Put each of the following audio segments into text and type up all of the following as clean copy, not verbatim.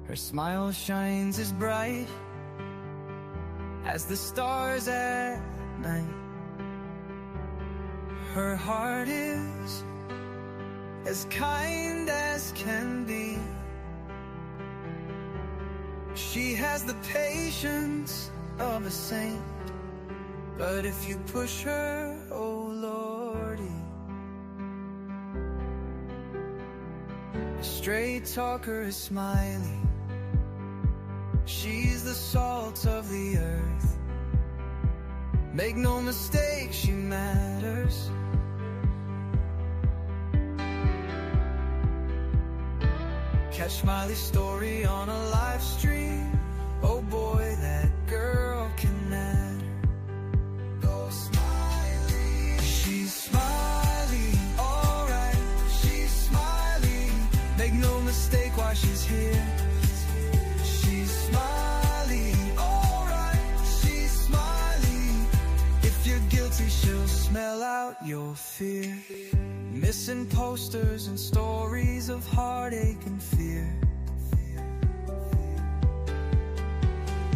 Her smile shines as bright as the stars at night. Her heart is as kind as can be. She has the patience of a saint, but if you push her, oh Lordy. A straight talker is Smiley. She's the salt of the earth. Make no mistake, she matters. Catch Smiley's story on a live stream. Oh boy, that girl can matter. Go Smiley. She's Smiley, alright. She's Smiley. Make no mistake why she's here. She's Smiley, alright. She's Smiley. If you're guilty, she'll smell out your fear. Missing posters and stories of heartache and fear.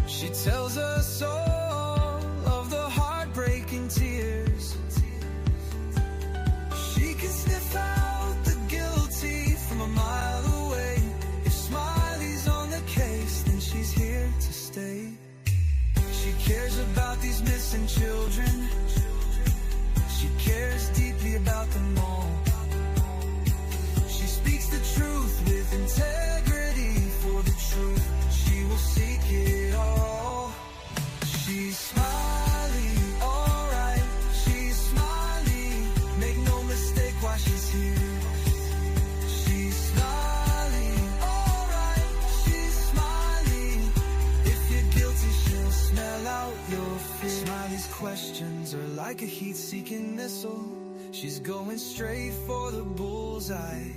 She tells us all of the heartbreaking tears. She can sniff out the guilty from a mile away. If Smiley's on the case, then she's here to stay. She cares about these missing children. She cares deeply about them all. She speaks the truth with integrity for the truth. She will seek it all. She's Smiley, alright. She's Smiley. Make no mistake why she's here. She's Smiley, alright. She's Smiley. If you're guilty, she'll smell out your fear. Smiley's questions are like a heat-seeking missile. She's going straight for the bullseye.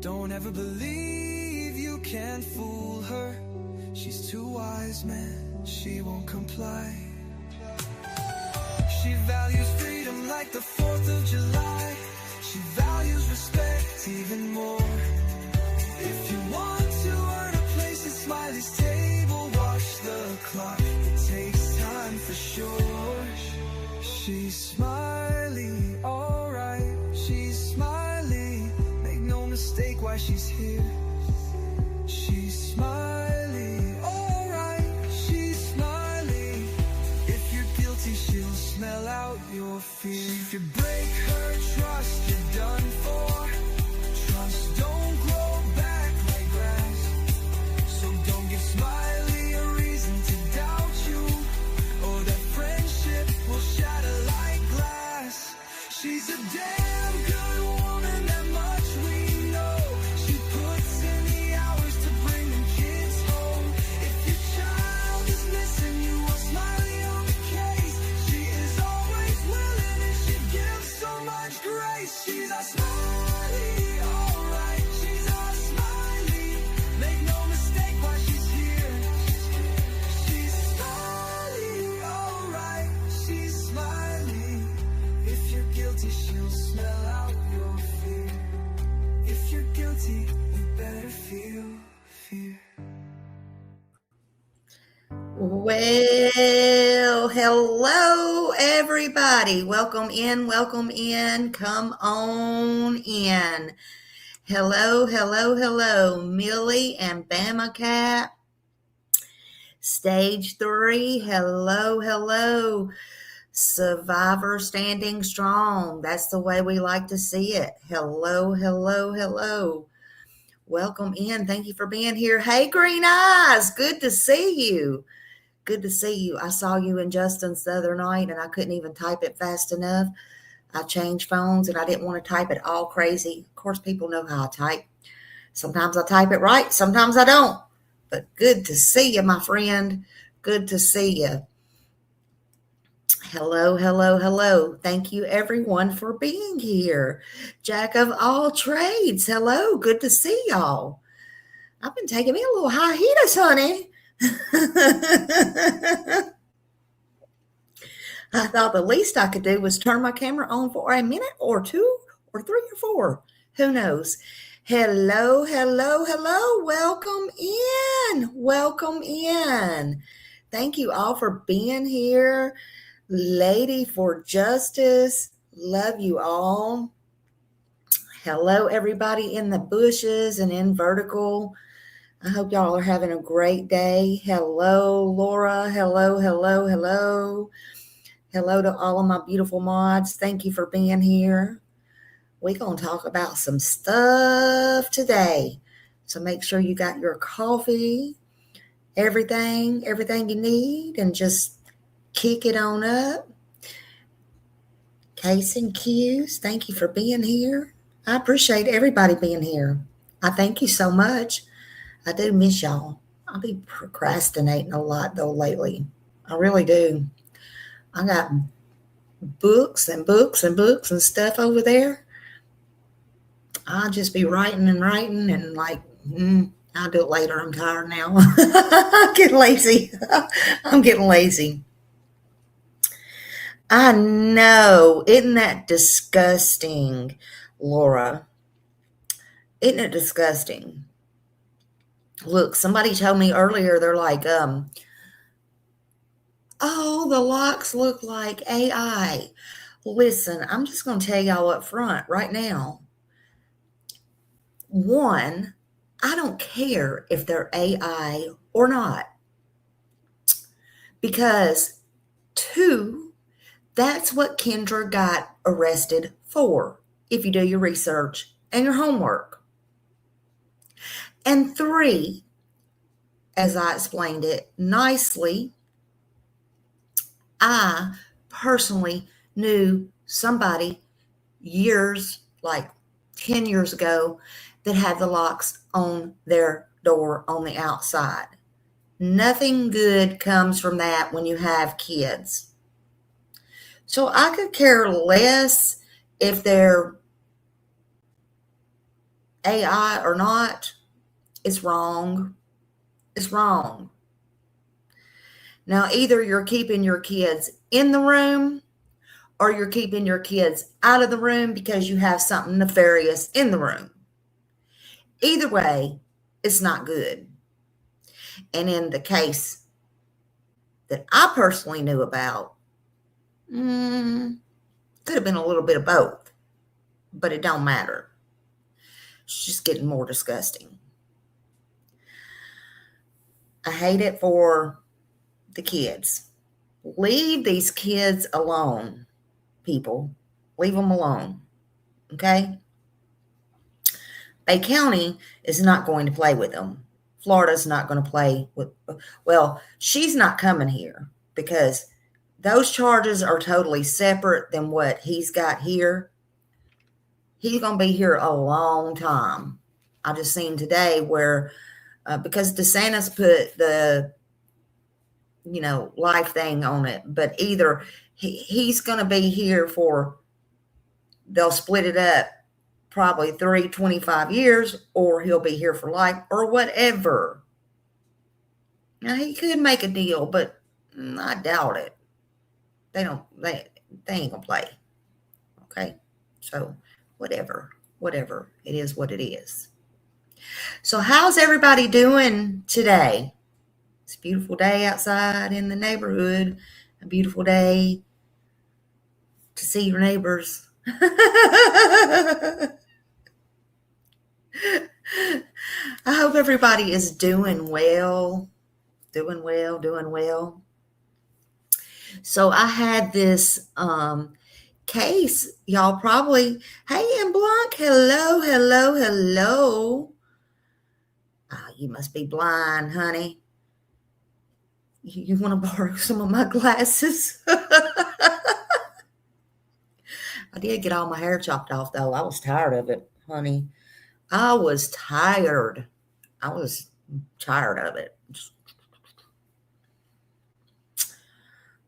Don't ever believe you can fool her. She's too wise, man, she won't comply. She values freedom like the 4th of July. She values respect even more. If you want to earn a place at Smiley's table, watch the clock, it takes time for sure. She's Smiley, alright. She's Smiley. Make no mistake why she's here. She's Smiley, alright. She's Smiley. If you're guilty, she'll smell out your fear. If you break her trust, you're done for. Trust don't grow back like grass. So don't give Smiley a reason to doubt you, or that friendship will shatter like glass. She's a damn good woman, that much we know. She puts in the hours to bring them kids home. If your child is missing, you want Smiley on the case. She is always willing and she gives so much grace. She's a Smiley, alright. She's a Smiley. Make no mistake why she's here. She's Smiley, alright. She's Smiley. If you're guilty, she'll smell out your fear. If you're guilty, you better feel fear. Well, hello everybody. Welcome in. Come on in. Hello. Millie and Bama Cat. Stage 3. Hello. Survivor standing strong. That's the way we like to see it. Hello. Welcome in. Thank you for being here. Hey, Green Eyes. Good to see you. I saw you in Justin's the other night and I couldn't even type it fast enough. I changed phones and I didn't want to type it all crazy. Of course, people know how I type. Sometimes I type it right. Sometimes I don't. But good to see you, my friend. Good to see you. Hello. Thank you, everyone, for being here. Jack of all trades. Hello. Good to see y'all. I've been taking me a little hiatus, honey. I thought the least I could do was turn my camera on for a minute or two or three or four. Who knows? Hello, hello, hello. Welcome in. Welcome in. Thank you all for being here. Lady for Justice. Love you all. Hello, everybody in the bushes and in vertical. I hope y'all are having a great day. Hello, Laura. Hello, hello, hello. Hello to all of my beautiful mods. Thank you for being here. We're going to talk about some stuff today. So make sure you got your coffee, everything you need, and just kick it on up. Case and Q's, thank you for being here. I appreciate everybody being here. I thank you so much. I do miss y'all. I'll be procrastinating a lot though lately. I really do. I got books and books and books and stuff over there. I'll just be writing and like, I'll do it later. I'm tired now. I'm getting lazy. I'm getting lazy. I know. Isn't that disgusting, Laura? Isn't it disgusting? Look, somebody told me earlier, they're like, oh, the locks look like AI. Listen, I'm just going to tell y'all up front right now. One, I don't care if they're AI or not. Because two, that's what Kendra got arrested for, if you do your research and your homework. And three, as I explained it nicely, I personally knew somebody years, like 10 years ago, that had the locks on their door on the outside. Nothing good comes from that when you have kids. So I could care less if they're AI or not. It's wrong. It's wrong. Now, either you're keeping your kids in the room or you're keeping your kids out of the room because you have something nefarious in the room. Either way, it's not good. And in the case that I personally knew about, could have been a little bit of both, but it don't matter. It's just getting more disgusting. I hate it for the kids. Leave these kids alone, people. Leave them alone, okay? Bay County is not going to play with them. Florida's not going to play with, well, she's not coming here because those charges are totally separate than what he's got here. He's going to be here a long time. I just seen today where, because DeSantis put the, life thing on it, but either he's going to be here for, they'll split it up probably 25 years, or he'll be here for life or whatever. Now he could make a deal, but I doubt it. They ain't gonna play. Okay. So whatever, it is what it is. So how's everybody doing today? It's a beautiful day outside in the neighborhood, a beautiful day to see your neighbors. I hope everybody is doing well. So I had this case, y'all probably, hey, and Blanc, hello. You must be blind, honey. You want to borrow some of my glasses? I did get all my hair chopped off, though. I was tired of it, honey. I was tired of it.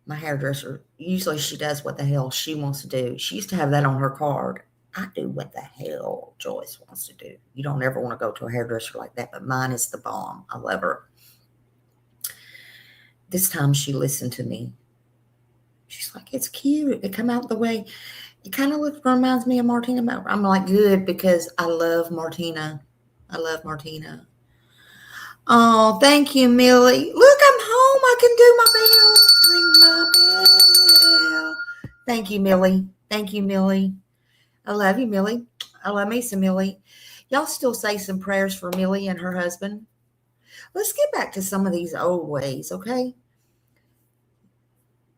My hairdresser, usually she does what the hell she wants to do. She used to have that on her card. I do what the hell Joyce wants to do. You don't ever want to go to a hairdresser like that, but mine is the bomb. I love her. This time she listened to me. She's like, it's cute. It come out the way. It kind of reminds me of Martina. I'm like, good, because I love Martina. I love Martina. Oh, thank you, Millie. Look, I'm home. I can do my bell. Ring my bell. Thank you, Millie. Thank you, Millie. I love you, Millie. I love me some Millie. Y'all still say some prayers for Millie and her husband. Let's get back to some of these old ways, okay?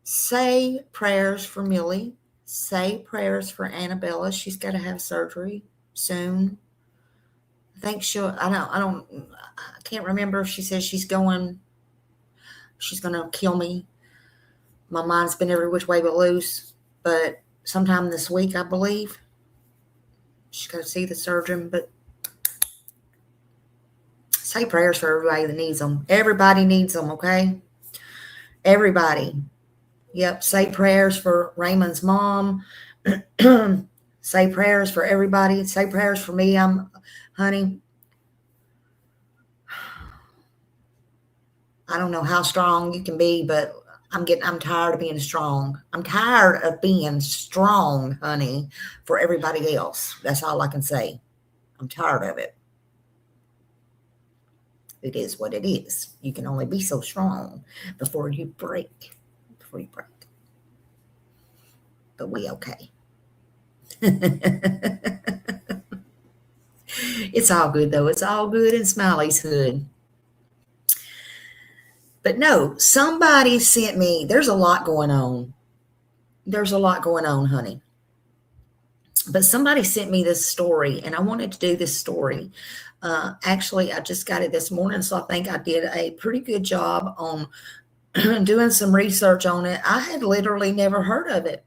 Say prayers for Millie. Say prayers for Annabella. She's got to have surgery soon. I think I can't remember if she says she's going to kill me. My mind's been every which way but loose. But sometime this week, I believe, she's got to see the surgeon. But say prayers for everybody that needs them. Everybody needs them, okay? Everybody. Yep. Say prayers for Raymond's mom. Say prayers for everybody. Say prayers for me. Honey, I don't know how strong you can be, but I'm tired of being strong. I'm tired of being strong, honey, for everybody else. That's all I can say. I'm tired of it. It is what it is. You can only be so strong before you break. But we okay. It's all good, though. It's all good in Smiley's hood. But no, somebody sent me, there's a lot going on. There's a lot going on, honey. But somebody sent me this story, and I wanted to do this story. Actually, I just got it this morning, so I think I did a pretty good job on doing some research on it. I had literally never heard of it.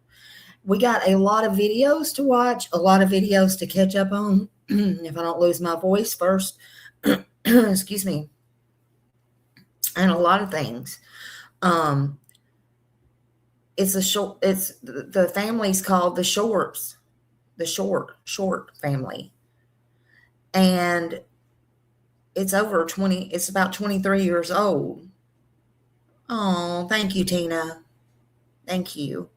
We got a lot of videos to watch, a lot of videos to catch up on. If I don't lose my voice first, excuse me, and a lot of things. It's the family's called the Shorts, the Short family, and it's about 23 years old. Oh, thank you, Tina. Thank you.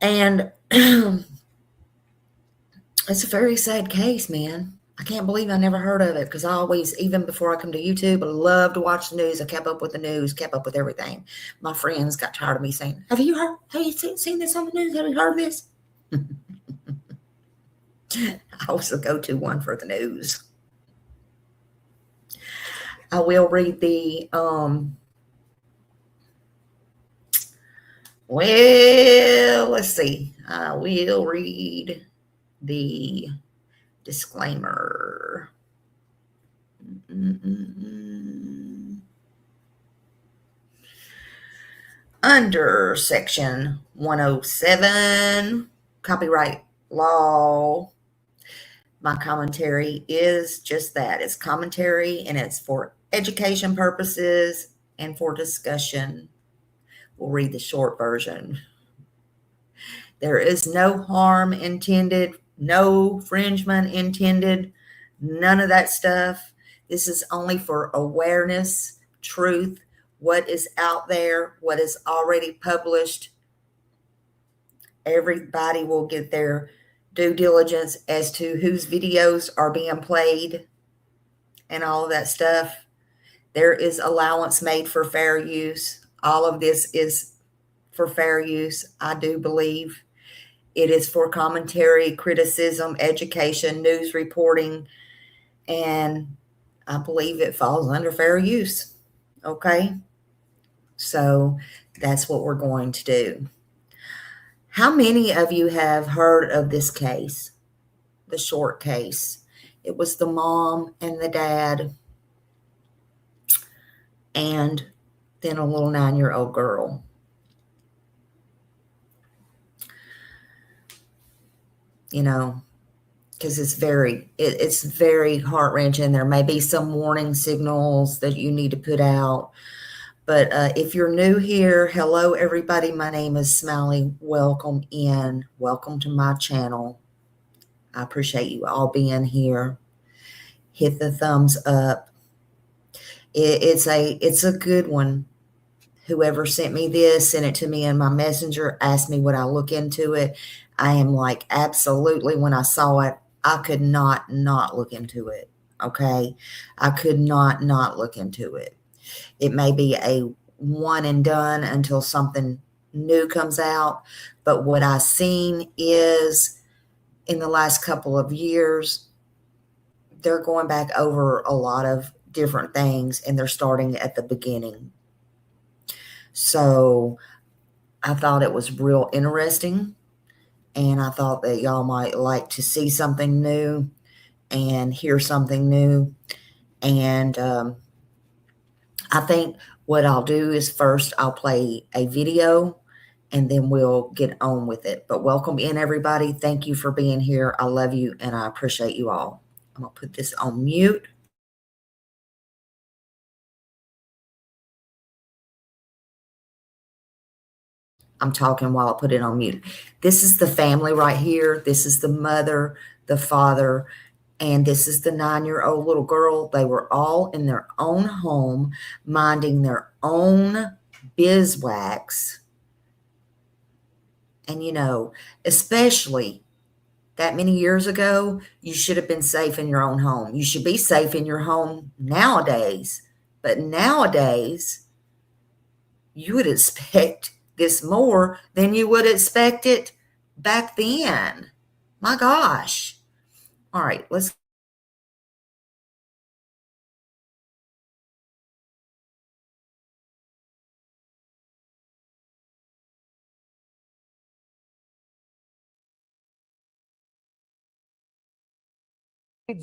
And it's a very sad case, man. I can't believe I never heard of it, because I always, even before I come to YouTube, I love to watch the news. I kept up with the news, kept up with everything. My friends got tired of me saying, have you seen this on the news? Have you heard of this? I was the go-to one for the news. I will read the, let's see. I will read the disclaimer. Under Section 107, copyright law, my commentary is just that. It's commentary, and it's for education purposes and for discussion. We'll read the short version. There is no harm intended, no infringement intended, none of that stuff. This is only for awareness, truth, what is out there, what is already published. Everybody will get their due diligence as to whose videos are being played and all of that stuff. There is allowance made for fair use. All of this is for fair use, I do believe. It is for commentary, criticism, education, news reporting, and I believe it falls under fair use. Okay? So that's what we're going to do. How many of you have heard of this case, the Short case? It was the mom and the dad, and then a little 9-year-old girl. You know, because it's very heart-wrenching. There may be some warning signals that you need to put out. But if you're new here, hello, everybody. My name is Smiley. Welcome in. Welcome to my channel. I appreciate you all being here. Hit the thumbs up. It's a good one. whoever sent me this, sent it to me in my messenger, asked me would I look into it. I am like, absolutely. When I saw it, I could not look into it. Okay. I could not look into it. It may be a one and done until something new comes out. But what I've seen is in the last couple of years, they're going back over a lot of different things and they're starting at the beginning. So I thought it was real interesting, and I thought that y'all might like to see something new and hear something new. And I think what I'll do is first I'll play a video and then we'll get on with it. But welcome in, everybody. Thank you for being here. I love you and I appreciate you all. I'm going to put this on mute. I'm talking while I put it on mute. This is the family right here. This is the mother, the father, and this is the 9-year-old little girl. They were all in their own home, minding their own beeswax. And, you know, especially that many years ago, you should have been safe in your own home. You should be safe in your home nowadays. But nowadays, you would expect this more than you would expect it back then. My gosh. All right, let's.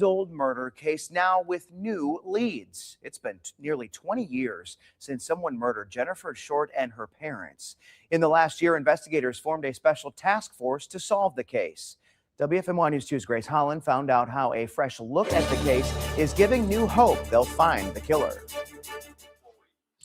Old murder case now with new leads. It's been nearly 20 years since someone murdered Jennifer Short and her parents. In the last year, investigators formed a special task force to solve the case. WFMY News 2's Grace Holland found out how a fresh look at the case is giving new hope they'll find the killer.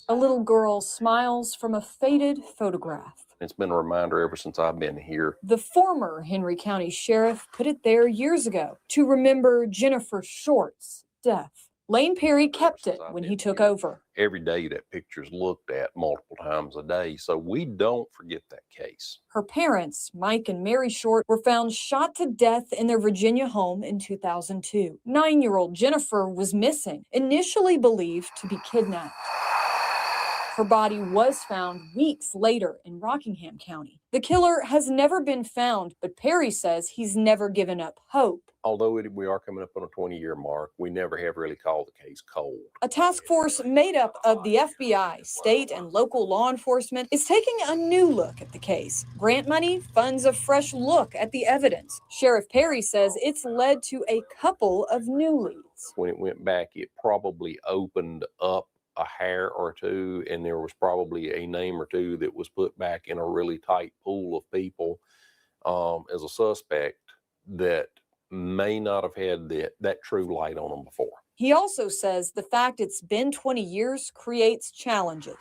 A little girl smiles from a faded photograph. It's been a reminder ever since I've been here. The former Henry County Sheriff put it there years ago to remember Jennifer Short's death. Lane Perry kept it when he took over. Every day that picture's looked at multiple times a day, so we don't forget that case. Her parents, Mike and Mary Short, were found shot to death in their Virginia home in 2002. 9-year-old Jennifer was missing, initially believed to be kidnapped. Her body was found weeks later in Rockingham County. The killer has never been found, but Perry says he's never given up hope. Although we are coming up on a 20-year mark, we never have really called the case cold. A task force made up of the FBI, state, and local law enforcement is taking a new look at the case. Grant money funds a fresh look at the evidence. Sheriff Perry says it's led to a couple of new leads. When it went back, it probably opened up a hair or two, and there was probably a name or two that was put back in a really tight pool of people as a suspect that may not have had that true light on them before. He also says the fact it's been 20 years creates challenges.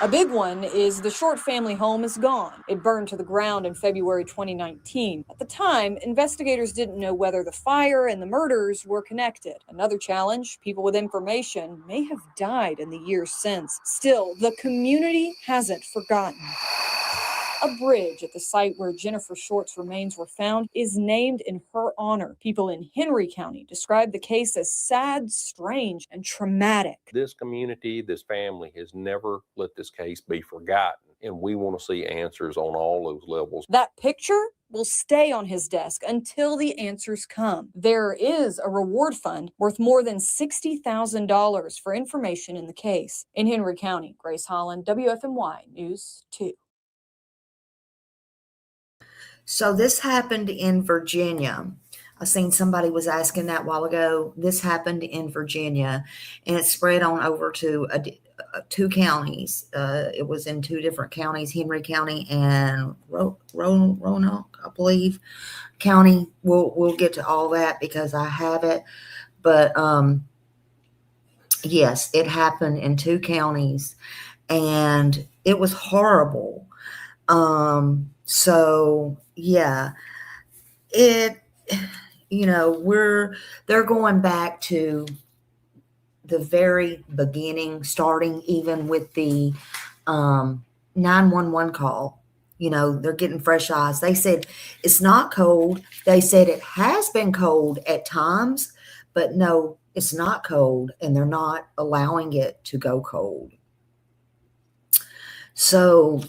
A big one is the Short family home is gone. It burned to the ground in February 2019. At the time, investigators didn't know whether the fire and the murders were connected. Another challenge, people with information may have died in the years since. Still, the community hasn't forgotten. A bridge at the site where Jennifer Short's remains were found is named in her honor. People in Henry County describe the case as sad, strange, and traumatic. This community, this family has never let this case be forgotten, and we want to see answers on all those levels. That picture will stay on his desk until the answers come. There is a reward fund worth more than $60,000 for information in the case. In Henry County, Grace Holland, WFMY News 2. So this happened in Virginia. I seen somebody was asking that a while ago. This happened in Virginia, and it spread on over to 2 counties. It was in 2 different counties, Henry County and Roanoke, I believe, County. We'll get to all that because I have it. But yes, it happened in 2 counties, and it was horrible. So yeah, they're going back to the very beginning, starting even with the 911 call. You know, they're getting fresh eyes. They said it's not cold. They said it has been cold at times, but no, it's not cold, and they're not allowing it to go cold. So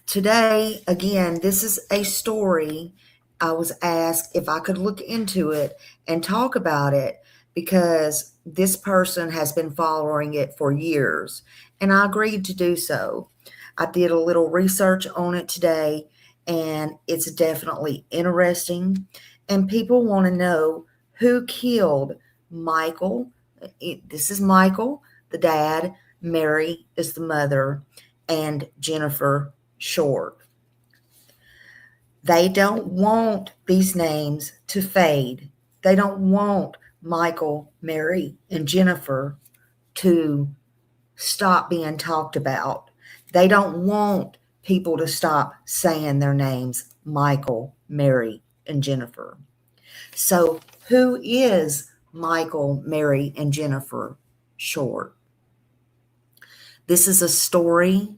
today, again, this is a story. I was asked if I could look into it and talk about it because this person has been following it for years, and I agreed to do so. I did a little research on it today, and it's definitely interesting, and people want to know who killed Michael. This is Michael, the dad. Mary is the mother, and Jennifer Short. They don't want these names to fade. They don't want Michael, Mary, and Jennifer to stop being talked about. They don't want people to stop saying their names, Michael, Mary, and Jennifer. So who is Michael, Mary, and Jennifer Short? This is a story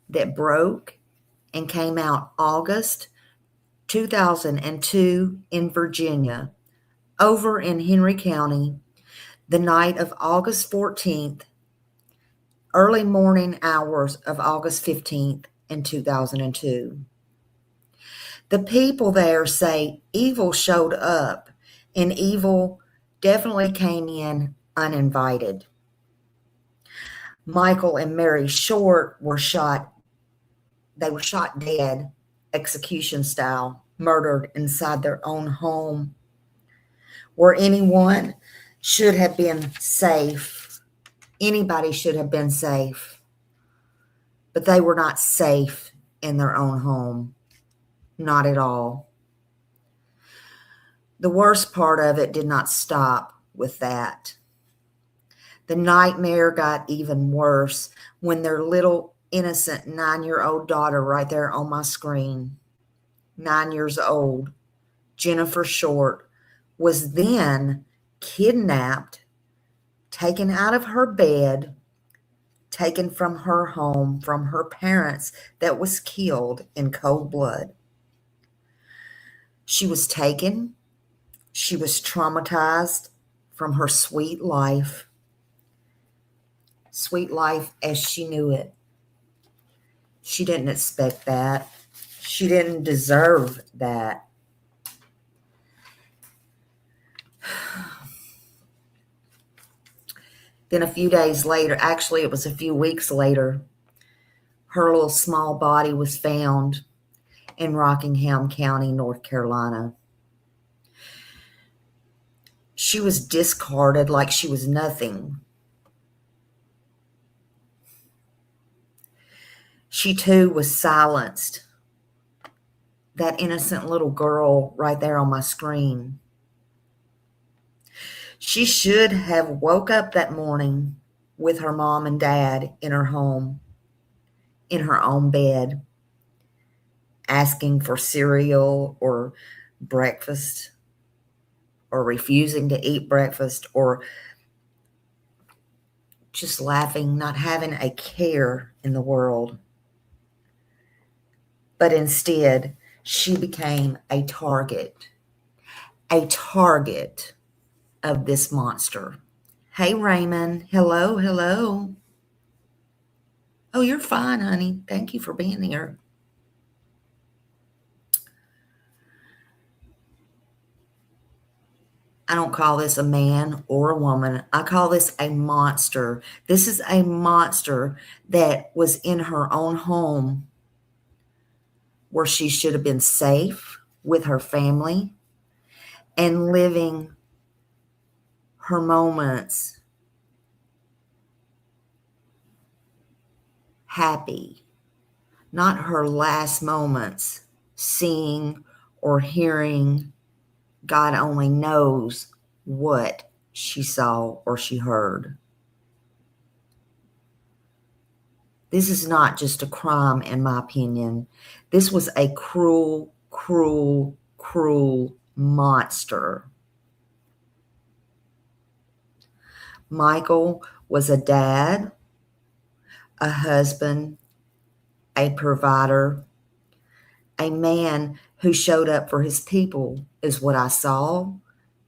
that broke and came out August 2002 in Virginia, over in Henry County, the night of August 14th, early morning hours of August 15th in 2002. The people there say evil showed up, and evil definitely came in uninvited. Michael and Mary Short were shot. They were shot dead, execution style, murdered inside their own home, where anyone should have been safe. Anybody should have been safe, but they were not safe in their own home, not at all. The worst part of it did not stop with that. The nightmare got even worse when their little innocent 9-year-old daughter, right there on my screen, 9 years old, Jennifer Short, was then kidnapped, taken out of her bed, taken from her home, from her parents, that was killed in cold blood. She was taken. She was traumatized from her sweet life as she knew it. She didn't expect that. She didn't deserve that. Then a few days later, actually it was a few weeks later, her little small body was found in Rockingham County, North Carolina. She was discarded like she was nothing. She too was silenced. That innocent little girl right there on my screen. She should have woke up that morning with her mom and dad in her home, in her own bed, asking for cereal or breakfast, or refusing to eat breakfast, or just laughing, not having a care in the world. But instead, she became a target of this monster. Hey, Raymond. Hello, hello. Oh, you're fine, honey. Thank you for being here. I don't call this a man or a woman. I call this a monster. This is a monster that was in her own home, where she should have been safe with her family and living her moments happy, not her last moments seeing or hearing. God only knows what she saw or she heard. This is not just a crime, in my opinion. This was a cruel, cruel, cruel monster. Michael was a dad. a husband, a provider, a man who showed up for his people is what I saw,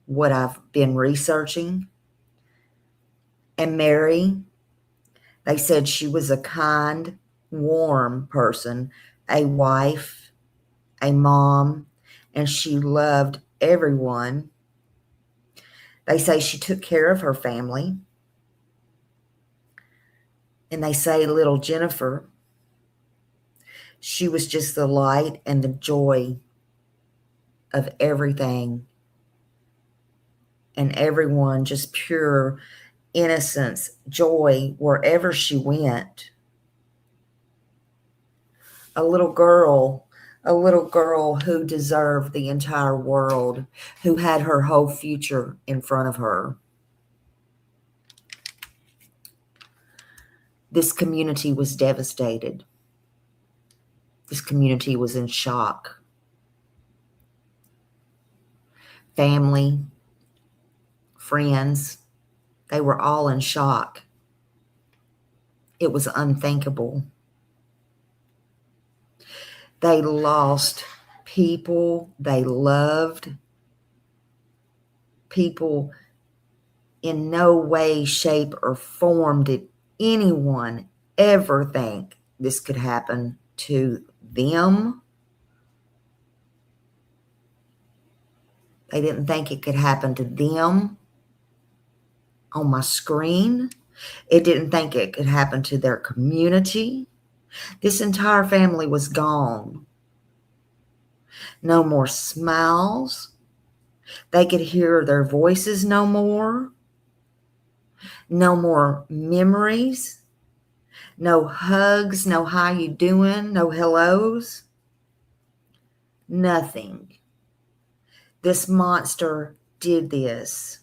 what I've been researching. And Mary, they said she was a kind, warm person, a wife, a mom, and she loved everyone. They say she took care of her family. And they say little Jennifer, she was just the light and the joy of everything. And everyone, just pure innocence, joy, wherever she went. A little girl who deserved the entire world, who had her whole future in front of her. This community was devastated. This community was in shock. Family, friends, they were all in shock. It was unthinkable. They lost people they loved. People in no way, shape, or form did anyone ever think this could happen to them. They didn't think it could happen to them on my screen. It didn't think it could happen to their community. This entire family was gone. No more smiles. They could hear their voices no more. No more memories. No hugs, no how you doing, no hellos. Nothing. This monster did this.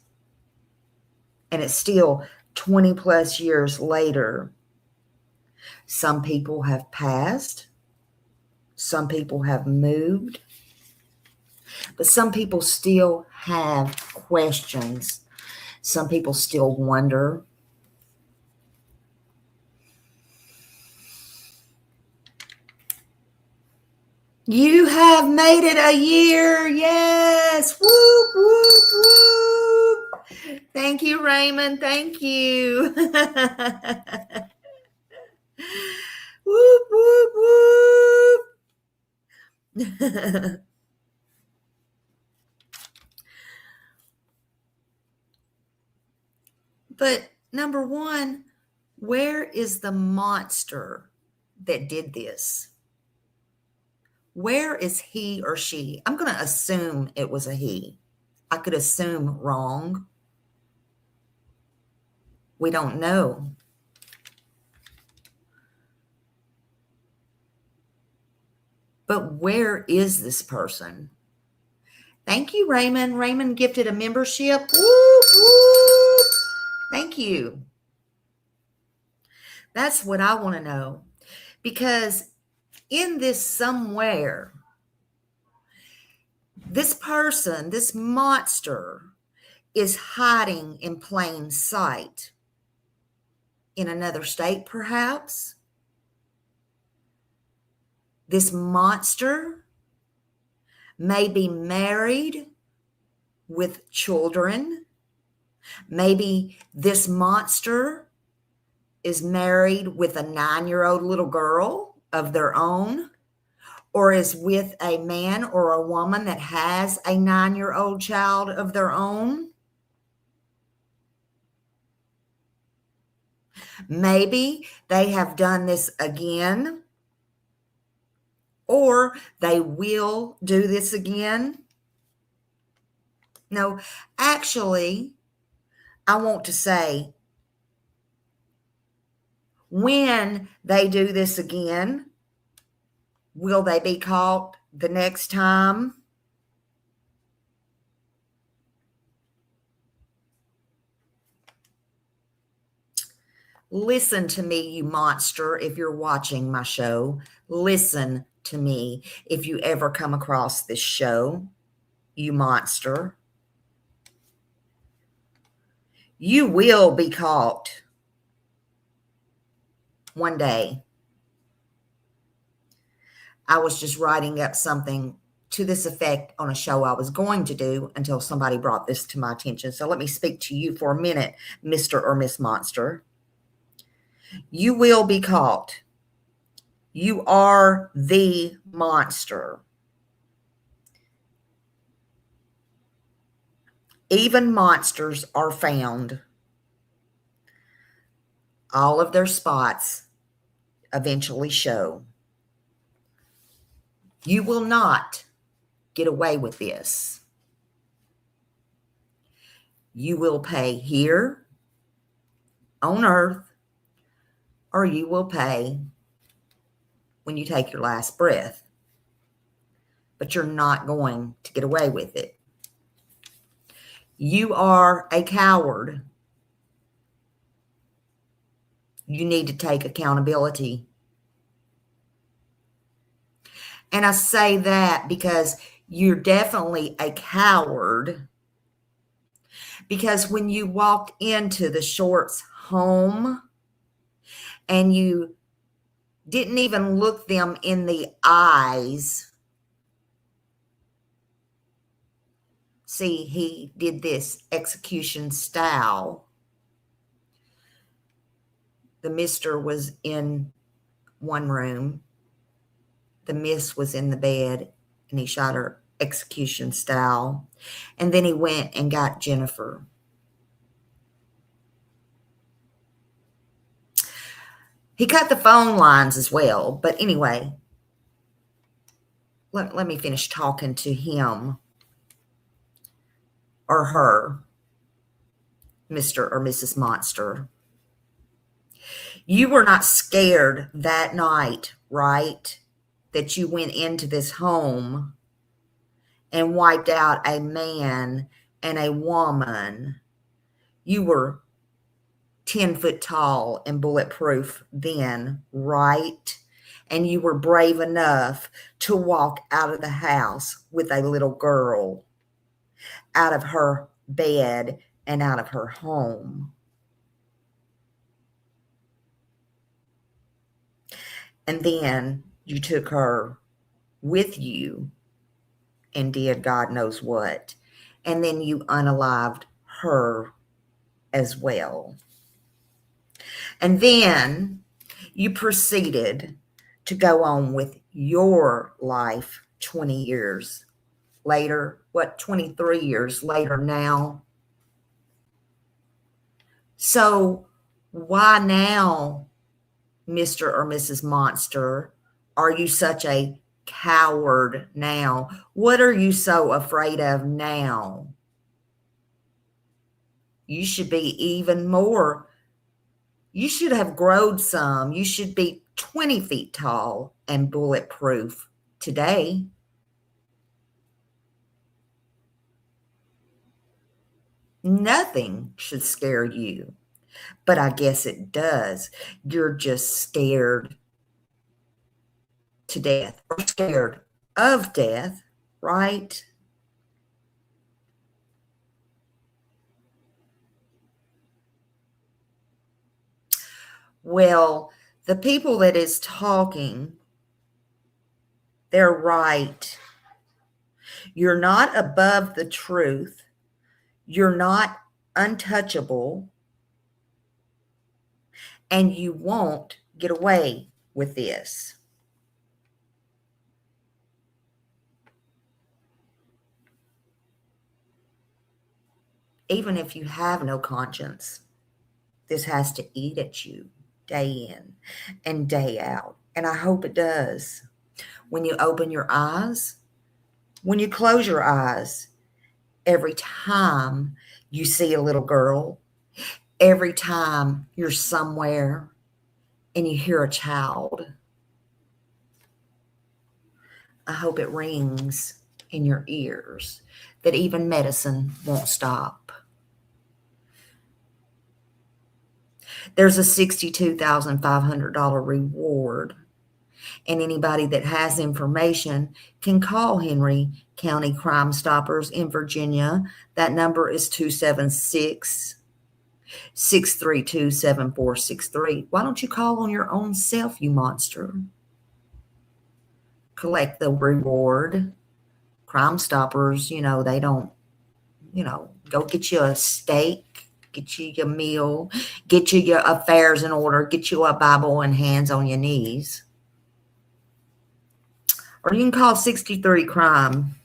And it's still 20 plus years later. Some people have passed. Some people have moved. But some people still have questions. Some people still wonder. You have made it a year. Yes. Whoop, whoop, whoop. Thank you, Raymond. Thank you. Whoop, whoop, whoop. But number one, where is the monster that did this? Where is he or she? I'm going to assume it was a he. I could assume wrong. We don't know. But where is this person? Thank you, Raymond. Raymond gifted a membership. Woo, woo. Thank you. That's what I want to know. Because in this somewhere, this person, this monster, is hiding in plain sight. In another state, perhaps. This monster may be married with children. Maybe this monster is married with a 9-year-old little girl of their own, or is with a man or a woman that has a 9-year-old child of their own. Maybe they have done this again, or they will do this again. No, actually, I want to say, when they do this again, will they be caught the next time? Listen to me, you monster, if you're watching my show. Listen to me if you ever come across this show, you monster. You will be caught. one day, I was just writing up something to this effect on a show I was going to do until somebody brought this to my attention. So let me speak to you for a minute, Mr. or Miss Monster. You will be caught. You are the monster. Even monsters are found. All of their spots eventually show. You will not get away with this. You will pay here on earth, or you will pay when you take your last breath. But you're not going to get away with it. You are a coward. You need to take accountability. And I say that because you're definitely a coward. Because when you walked into the Shorts' home and you didn't even look them in the eyes. See, he did this execution style. The mister was in one room. The miss was in the bed, and he shot her execution style. And then he went and got Jennifer. He cut the phone lines as well. But anyway, let me finish talking to him or her, Mr. or Mrs. Monster. You were not scared that night, right? That you went into this home and wiped out a man and a woman. You were 10 foot tall and bulletproof then, right? And you were brave enough to walk out of the house with a little girl, out of her bed and out of her home. And then you took her with you and did God knows what. And then you unalived her as well. And then you proceeded to go on with your life 20 years later. What, 23 years later now? So why now, Mr. or Mrs. Monster, are you such a coward now? What are you so afraid of now? You should be even more. You should have grown some. You should be 20 feet tall and bulletproof today. Nothing should scare you, but I guess it does. You're just scared to death or scared of death, right? Well, the people that is talking, they're right. You're not above the truth. You're not untouchable. And you won't get away with this. Even if you have no conscience, this has to eat at you day in and day out. And I hope it does. When you open your eyes, when you close your eyes, every time you see a little girl, every time you're somewhere and you hear a child, I hope it rings in your ears that even medicine won't stop. There's a $62,500 reward, and anybody that has information can call Henry County Crime Stoppers in Virginia. That number is 276 632-7463. Why don't you call on your own self, you monster? Collect the reward. Crime Stoppers, they don't, go get you a steak, get you your meal, get you your affairs in order, get you a Bible and hands on your knees. Or you can call 63 Crime.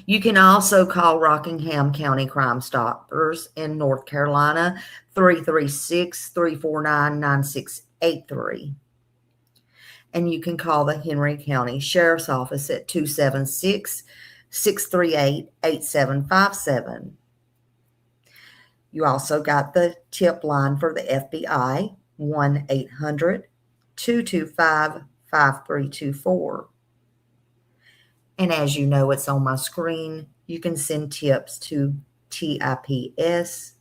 You can also call Rockingham County Crime Stoppers in North Carolina, 336-349-9683. And you can call the Henry County Sheriff's Office at 276-638-8757. You also got the tip line for the FBI, 1-800-225-5324. And as you know, it's on my screen. You can send tips to tips.fbi.gov.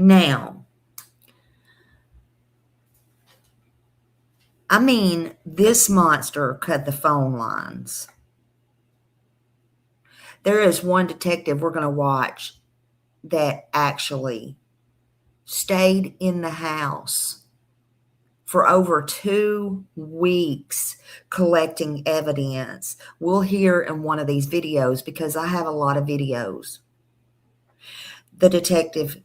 Now, this monster cut the phone lines. There is one detective we're going to watch that actually stayed in the house for over 2 weeks collecting evidence. We'll hear in one of these videos because I have a lot of videos. The detective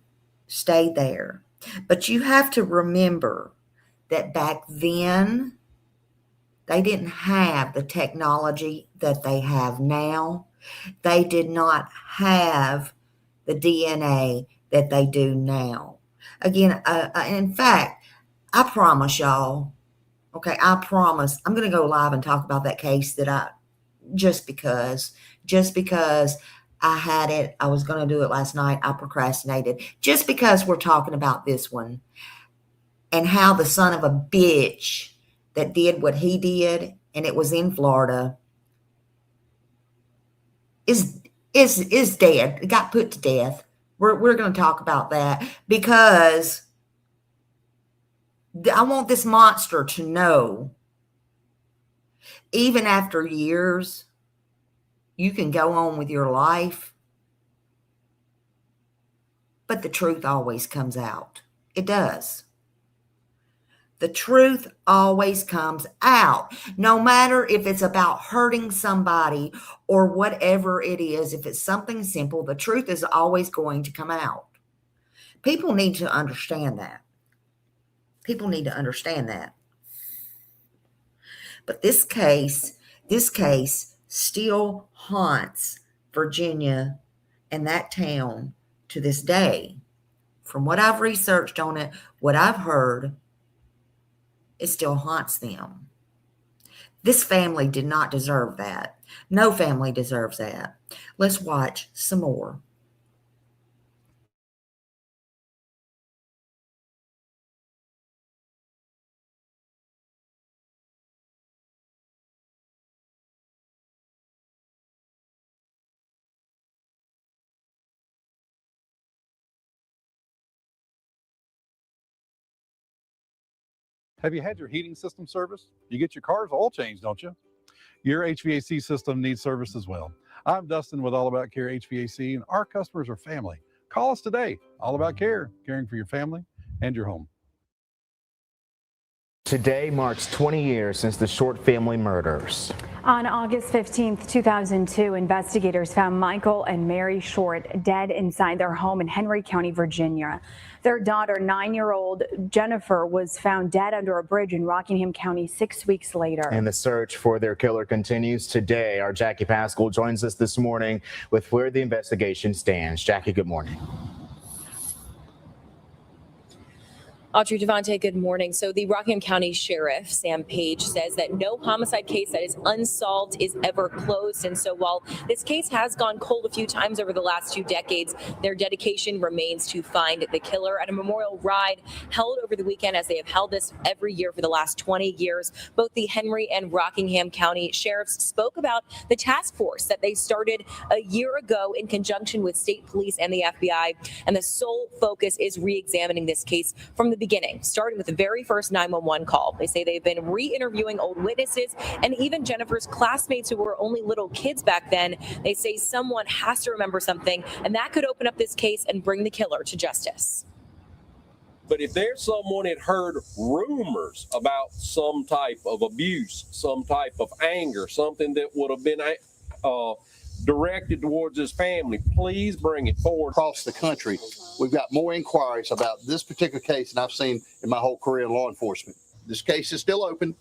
stayed there. But you have to remember that back then, they didn't have the technology that they have now. They did not have the DNA that they do now. Again, in fact, I promise y'all, I promise I'm going to go live and talk about that case that just because I had it, I was going to do it last night, I procrastinated. Just because we're talking about this one and how the son of a bitch that did what he did, and it was in Florida, is dead. It got put to death. We're going to talk about that because I want this monster to know, even after years, you can go on with your life, but the truth always comes out. It does. The truth always comes out, no matter if it's about hurting somebody or whatever it is. If it's something simple, the truth is always going to come out. People need to understand that. People need to understand that. But this case still haunts Virginia and that town to this day. From what I've researched on it, what I've heard, it still haunts them. This family did not deserve that. No family deserves that. Let's watch some more. Have you had your heating system serviced? You get your car's oil changed, don't you? Your HVAC system needs service as well. I'm Dustin with All About Care HVAC, and our customers are family. Call us today. All About Care, caring for your family and your home. Today marks 20 years since the Short family murders. On August 15th, 2002, investigators found Michael and Mary Short dead inside their home in Henry County, Virginia. Their daughter, 9-year-old Jennifer, was found dead under a bridge in Rockingham County 6 weeks later. And the search for their killer continues today. Our Jackie Pascal joins us this morning with where the investigation stands. Jackie, good morning. Audrey, Devontae, good morning. So the Rockingham County Sheriff, Sam Page, says that no homicide case that is unsolved is ever closed. And so while this case has gone cold a few times over the last 2 decades, their dedication remains to find the killer. At a memorial ride held over the weekend, as they have held this every year for the last 20 years, both the Henry and Rockingham County Sheriffs spoke about the task force that they started a year ago in conjunction with state police and the FBI. And the sole focus is re-examining this case from the beginning, starting with the very first 911 call. They say they've been re-interviewing old witnesses and even Jennifer's classmates who were only little kids back then. They say someone has to remember something, and that could open up this case and bring the killer to justice. But if there's someone that heard rumors about some type of abuse, some type of anger, something that would have been directed towards his family, please bring it forward. Across the country, we've got more inquiries about this particular case than I've seen in my whole career in law enforcement. This case is still open,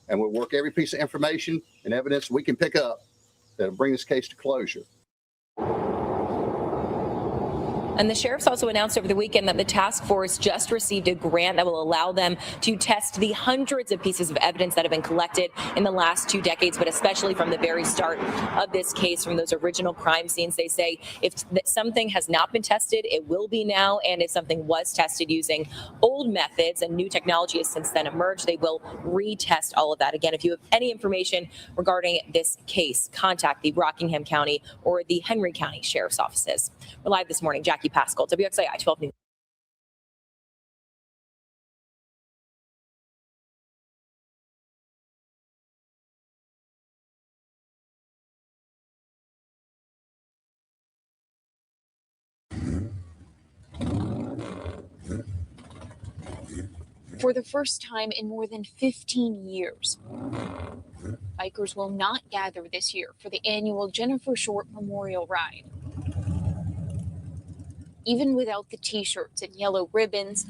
and we'll work every piece of information and evidence we can pick up that'll bring this case to closure. And the sheriffs also announced over the weekend that the task force just received a grant that will allow them to test the hundreds of pieces of evidence that have been collected in the last 2 decades, but especially from the very start of this case, from those original crime scenes. They say if something has not been tested, it will be now. And if something was tested using old methods and new technology has since then emerged, they will retest all of that. Again, if you have any information regarding this case, contact the Rockingham County or the Henry County Sheriff's offices. We're live this morning. Jackie Pascal, WXAI 12 News. For the first time in more than 15 years, bikers will not gather this year for the annual Jennifer Short Memorial Ride. Even without the t-shirts and yellow ribbons,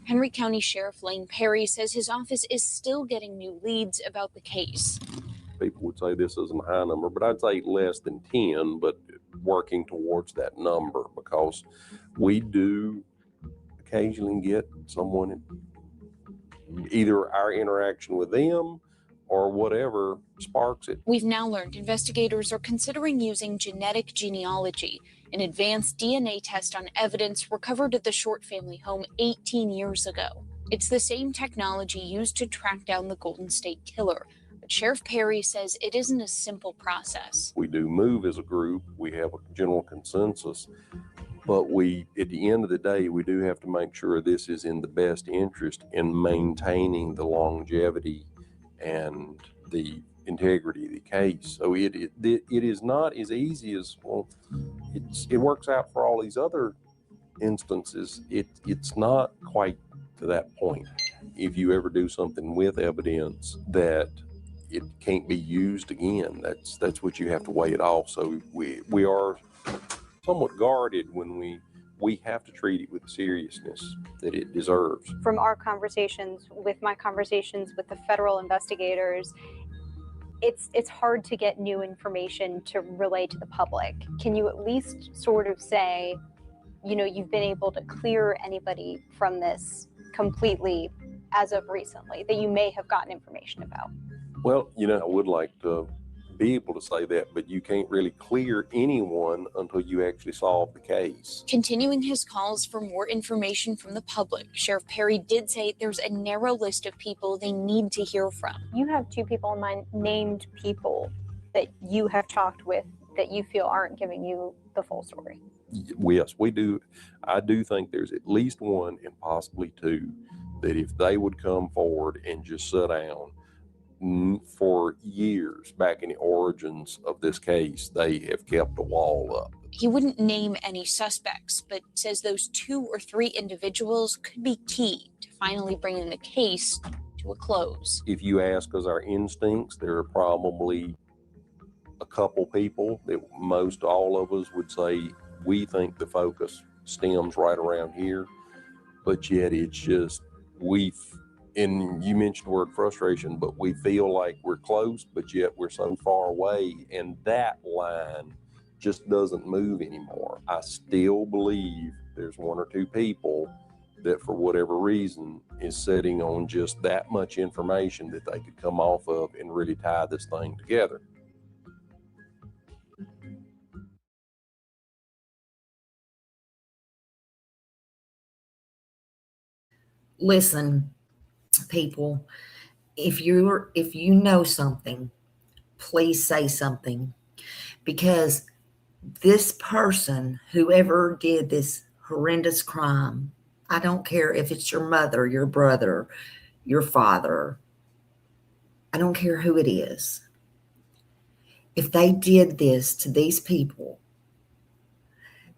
Henry County Sheriff Lane Perry says his office is still getting new leads about the case. People would say this isn't a high number, but I'd say less than 10, but working towards that number, because we do occasionally get someone, either our interaction with them or whatever sparks it. We've now learned investigators are considering using genetic genealogy, an advanced DNA test on evidence recovered at the Short family home 18 years ago. It's the same technology used to track down the Golden State Killer. But Sheriff Perry says it isn't a simple process. We do move as a group. We have a general consensus. But at the end of the day, we do have to make sure this is in the best interest in maintaining the longevity and the integrity of the case. So it is not as easy as, well, it works out for all these other instances. It's not quite to that point. If you ever do something with evidence that it can't be used again, that's what you have to weigh it off. So we are somewhat guarded when we have to treat it with the seriousness that it deserves. From our conversations, with my conversations with the federal investigators, it's hard to get new information to relay to the public. Can you at least sort of say, you've been able to clear anybody from this completely as of recently that you may have gotten information about? Well, I would like to be able to say that, but you can't really clear anyone until you actually solve the case. Continuing his calls for more information from the public, Sheriff Perry did say there's a narrow list of people they need to hear from. You have 2 people in mind, named people that you have talked with that you feel aren't giving you the full story. Yes, we do. I do think there's at least 1 and possibly 2 that if they would come forward and just sit down, for years back in the origins of this case, they have kept a wall up. He wouldn't name any suspects, but says those 2 or 3 individuals could be key to finally bringing the case to a close. If you ask us our instincts, there are probably a couple people that most all of us would say we think the focus stems right around here, but yet it's just and you mentioned the word frustration, but we feel like we're close, but yet we're so far away, and that line just doesn't move anymore. I still believe there's 1 or 2 people that for whatever reason is sitting on just that much information that they could come off of and really tie this thing together. Listen, people, if you know something, please say something, because this person, whoever did this horrendous crime, I don't care if it's your mother, your brother, your father. I don't care who it is. If they did this to these people,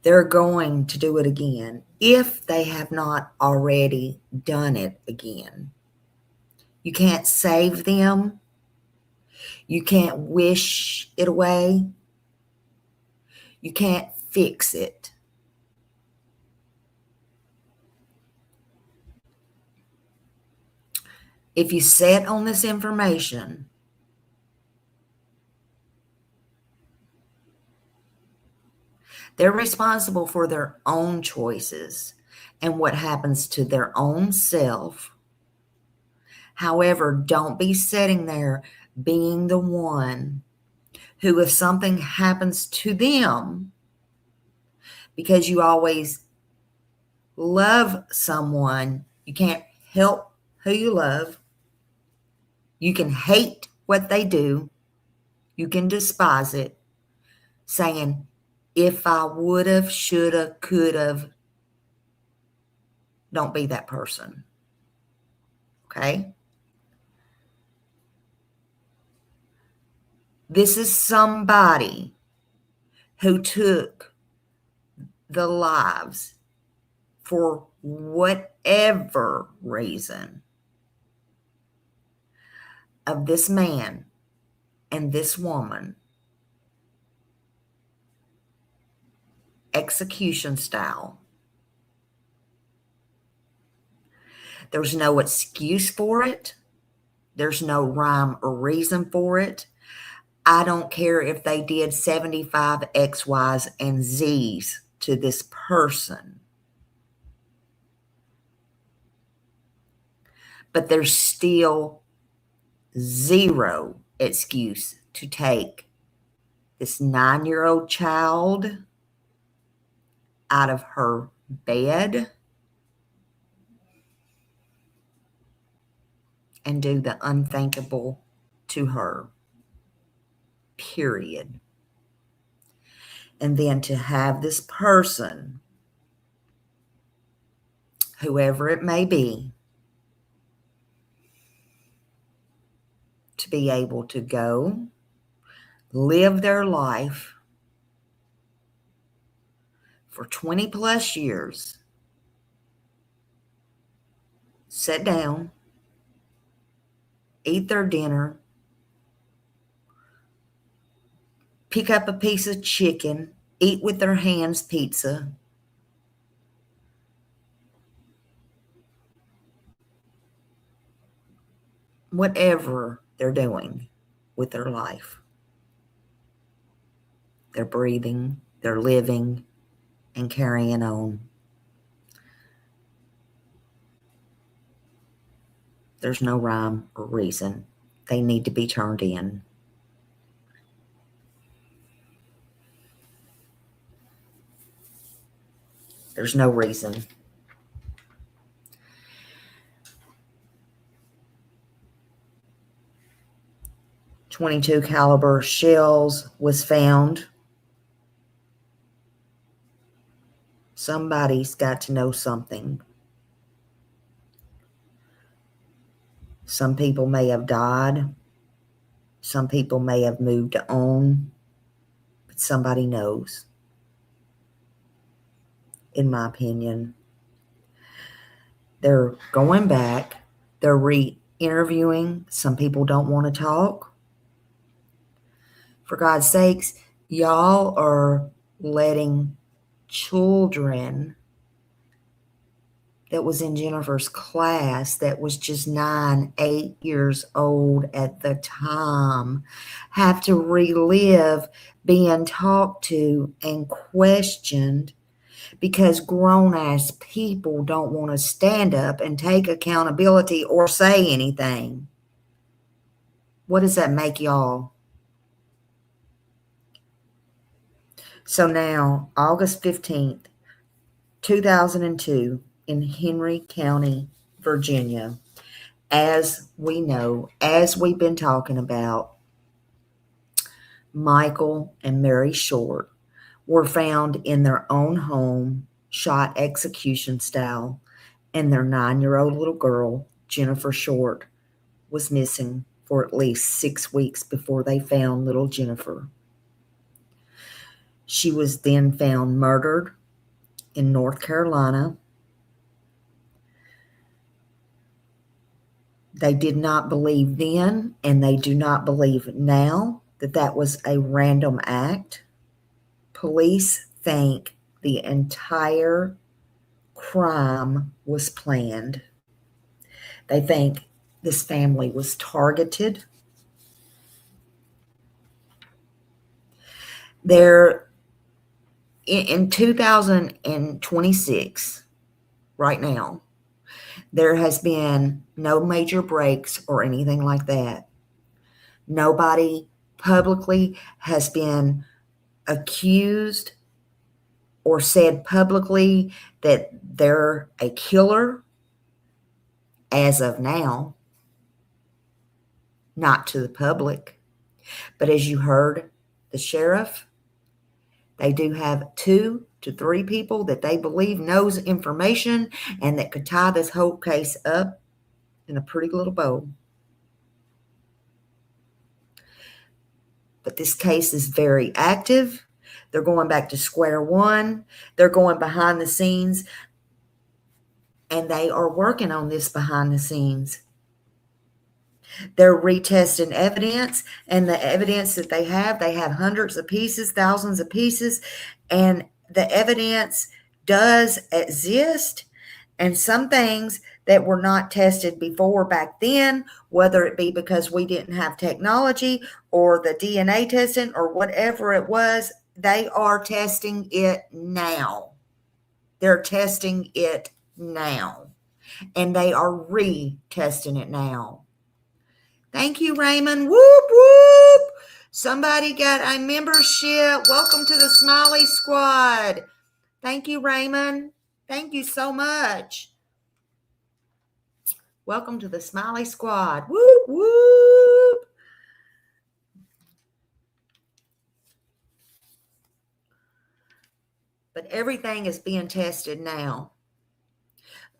they're going to do it again if they have not already done it again. You can't save them. You can't wish it away. You can't fix it. If you sit on this information, they're responsible for their own choices and what happens to their own self. However, don't be sitting there being the one who, if something happens to them, because you always love someone, you can't help who you love. You can hate what they do. You can despise it, saying, if I would have, should have, could have. Don't be that person. Okay? This is somebody who took the lives for whatever reason of this man and this woman, execution style. There's no excuse for it. There's no rhyme or reason for it. I don't care if they did 75 X, Y's, and Z's to this person. But there's still zero excuse to take this 9-year-old child out of her bed and do the unthinkable to her. Period. And then to have this person, whoever it may be, to be able to go live their life for 20 plus years, sit down, eat their dinner, pick up a piece of chicken, eat with their hands pizza, whatever they're doing with their life. They're breathing, they're living, and carrying on. There's no rhyme or reason. They need to be turned in. There's no reason. .22 caliber shells was found. Somebody's got to know something. Some people may have died. Some people may have moved on. But somebody knows. In my opinion. They're going back. They're re-interviewing. Some people don't want to talk. For God's sakes, y'all are letting children that was in Jennifer's class that was just 9, 8 years old at the time have to relive being talked to and questioned because grown-ass people don't want to stand up and take accountability or say anything. What does that make y'all? So now, August 15th, 2002, in Henry County, Virginia, as we know, as we've been talking about, Michael and Mary Short were found in their own home, shot execution style, and their 9-year-old little girl, Jennifer Short, was missing for at least 6 weeks before they found little Jennifer. She was then found murdered in North Carolina. They did not believe then, and they do not believe now, that that was a random act. Police think the entire crime was planned. They think this family was targeted. There, in 2026, right now, there has been no major breaks or anything like that. Nobody publicly has been accused or said publicly that they're a killer as of now, not to the public. But as you heard the sheriff, they do have 2 to 3 people that they believe knows information and that could tie this whole case up in a pretty little bow. But this case is very active. They're going back to square one. They're going behind the scenes, and they are working on this behind the scenes. They're retesting evidence, and the evidence that they have hundreds of pieces, thousands of pieces, and the evidence does exist. And some things that were not tested before back then, whether it be because we didn't have technology or the DNA testing or whatever it was, they are testing it now. They're testing it now, and they are retesting it now. Thank you, Raymond. Whoop, whoop. Somebody got a membership. Welcome to the Smiley Squad. Thank you, Raymond. Thank you so much. Welcome to the Smiley Squad. Whoop, whoop. But everything is being tested now.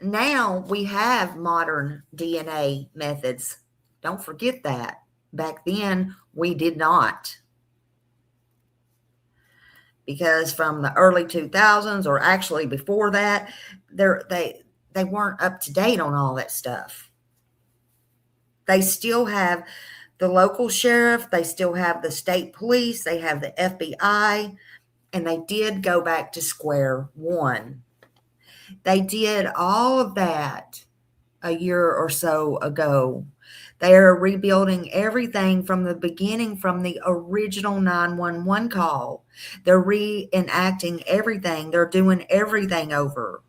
Now we have modern DNA methods. Don't forget that. Back then, we did not. Because from the early 2000s, or actually before that, they weren't up to date on all that stuff. They still have the local sheriff. They still have the state police. They have the FBI. And they did go back to square one. They did all of that a year or so ago. They are rebuilding everything from the beginning, from the original 911 call. They're reenacting everything. They're doing everything over.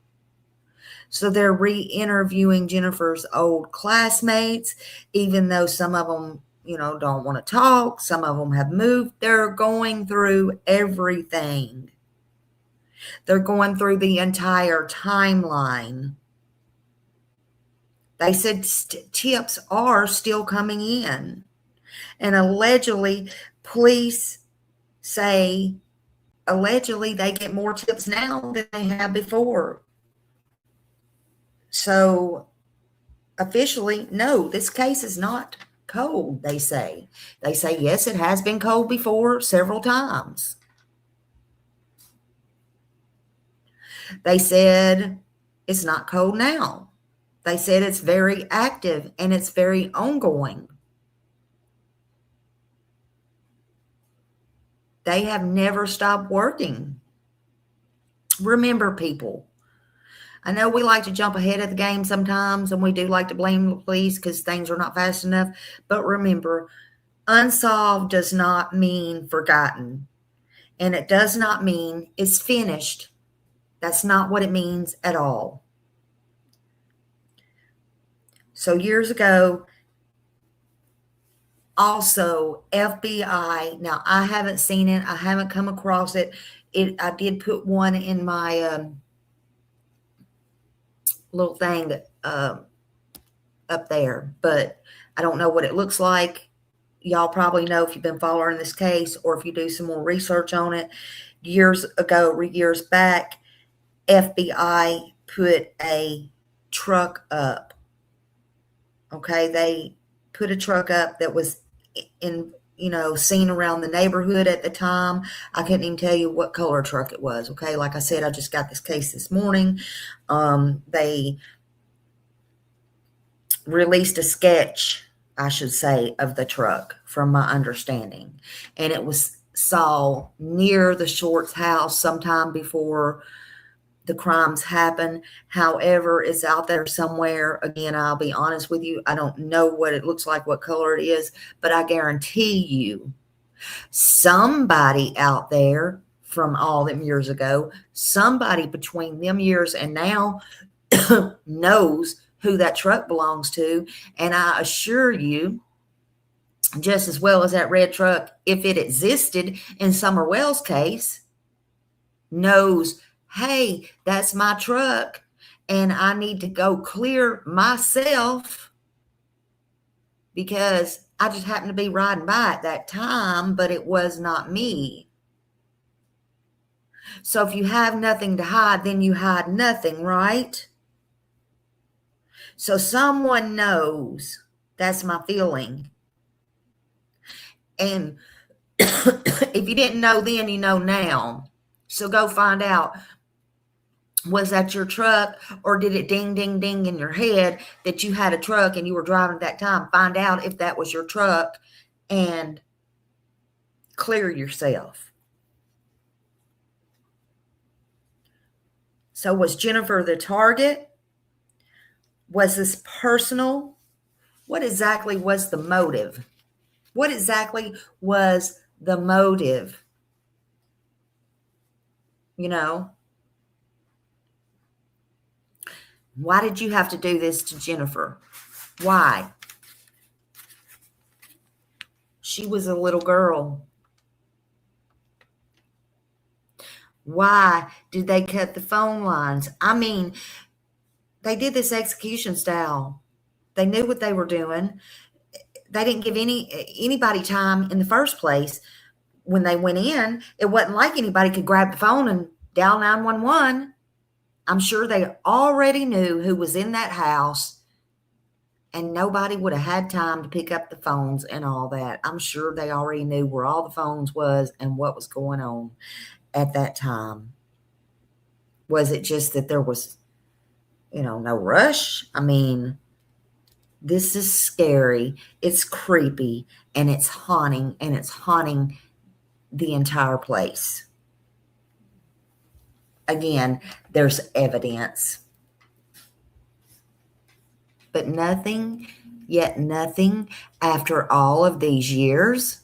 So they're re-interviewing Jennifer's old classmates, even though some of them, don't want to talk. Some of them have moved. They're going through everything. They're going through the entire timeline. They said tips are still coming in. And allegedly, police say, they get more tips now than they have before. So, officially, no, this case is not cold, they say. They say, yes, it has been cold before several times. They said it's not cold now. They said it's very active and it's very ongoing. They have never stopped working. Remember, people, I know we like to jump ahead of the game sometimes, and we do like to blame the police because things are not fast enough. But remember, unsolved does not mean forgotten. And it does not mean it's finished. That's not what it means at all. So years ago, also FBI, now I haven't seen it. I haven't come across it. I did put one in my little thing that up there, but I don't know what it looks like. Y'all probably know if you've been following this case, or if you do some more research on it. Years back, FBI put a truck up. Okay, they put a truck up that was seen around the neighborhood at the time. I couldn't even tell you what color truck it was. Okay, like I said, I just got this case this morning. They released a sketch, I should say, of the truck from my understanding. And it was saw near the Shorts' house sometime before the crimes happened. However, it's out there somewhere. Again, I'll be honest with you, I don't know what it looks like, what color it is, but I guarantee you somebody out there from all them years ago, somebody between them years and now knows who that truck belongs to. And I assure you, just as well as that red truck, if it existed in Summer Wells' case, knows, hey, that's my truck, and I need to go clear myself because I just happened to be riding by at that time, but it was not me. So if you have nothing to hide, then you hide nothing, right? So someone knows. That's my feeling. And if you didn't know then, you know now. So go find out. Was that your truck, or did it ding, ding, ding in your head that you had a truck and you were driving at that time? Find out if that was your truck and clear yourself. So was Jennifer the target? Was this personal? What exactly was the motive? What exactly was the motive? You know? Why did you have to do this to Jennifer? Why? She was a little girl. Why did they cut the phone lines? I mean, they did this execution style. They knew what they were doing. They didn't give anybody time in the first place. When they went in, it wasn't like anybody could grab the phone and dial 911. I'm sure they already knew who was in that house, and nobody would have had time to pick up the phones and all that. I'm sure they already knew where all the phones was and what was going on at that time. Was it just that there was, no rush? I mean, this is scary. It's creepy, and it's haunting the entire place. Again, there's evidence, but nothing, yet nothing after all of these years.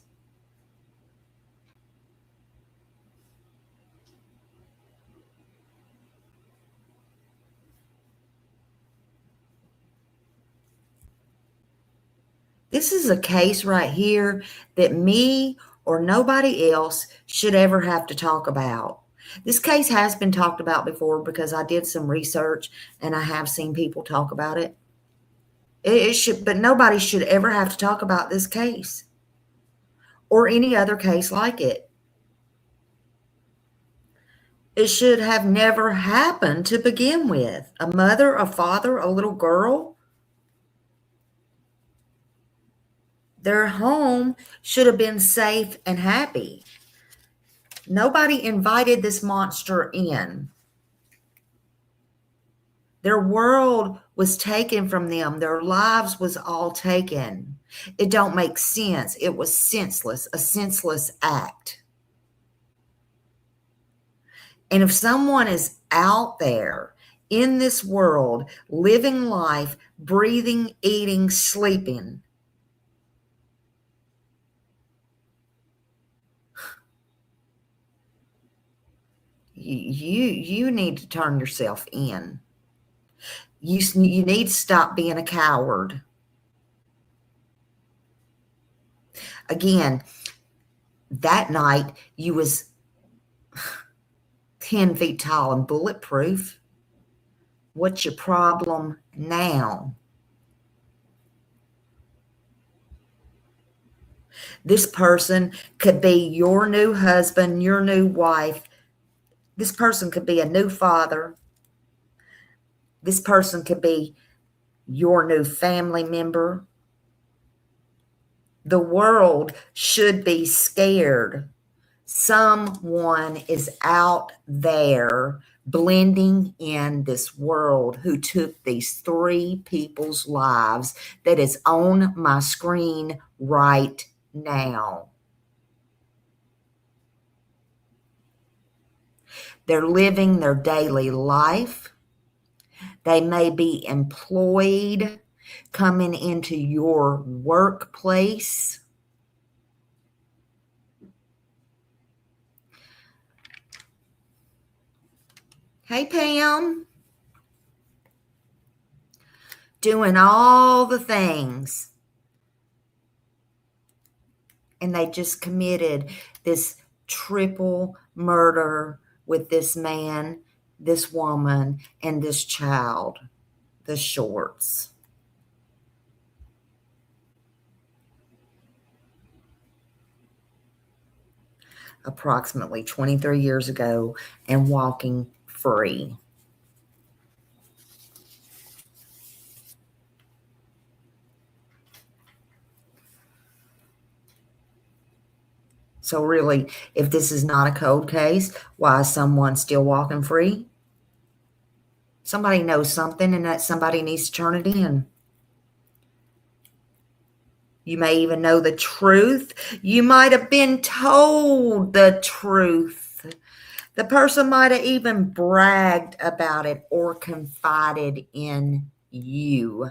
This is a case right here that me or nobody else should ever have to talk about. This case has been talked about before because I did some research and I have seen people talk about it. It should, but nobody should ever have to talk about this case or any other case like it. It should have never happened to begin with. A mother, a father, a little girl. Their home should have been safe and happy. Nobody invited this monster in. Their world was taken from them. Their lives was all taken. It don't make sense. It was senseless, a senseless act. And if someone is out there in this world, living life, breathing, eating, sleeping, you need to turn yourself in. You need to stop being a coward. Again, that night you was 10 feet tall and bulletproof. What's your problem now? This person could be your new husband, your new wife. This person could be a new father. This person could be your new family member. The world should be scared. Someone is out there blending in this world who took these 3 people's lives that is on my screen right now. They're living their daily life. They may be employed, coming into your workplace. Hey, Pam. Doing all the things. And they just committed this triple murder with this man, this woman, and this child, the Shorts. Approximately 23 years ago, and walking free. So really, if this is not a cold case, why is someone still walking free? Somebody knows something, and that somebody needs to turn it in. You may even know the truth. You might have been told the truth. The person might have even bragged about it or confided in you.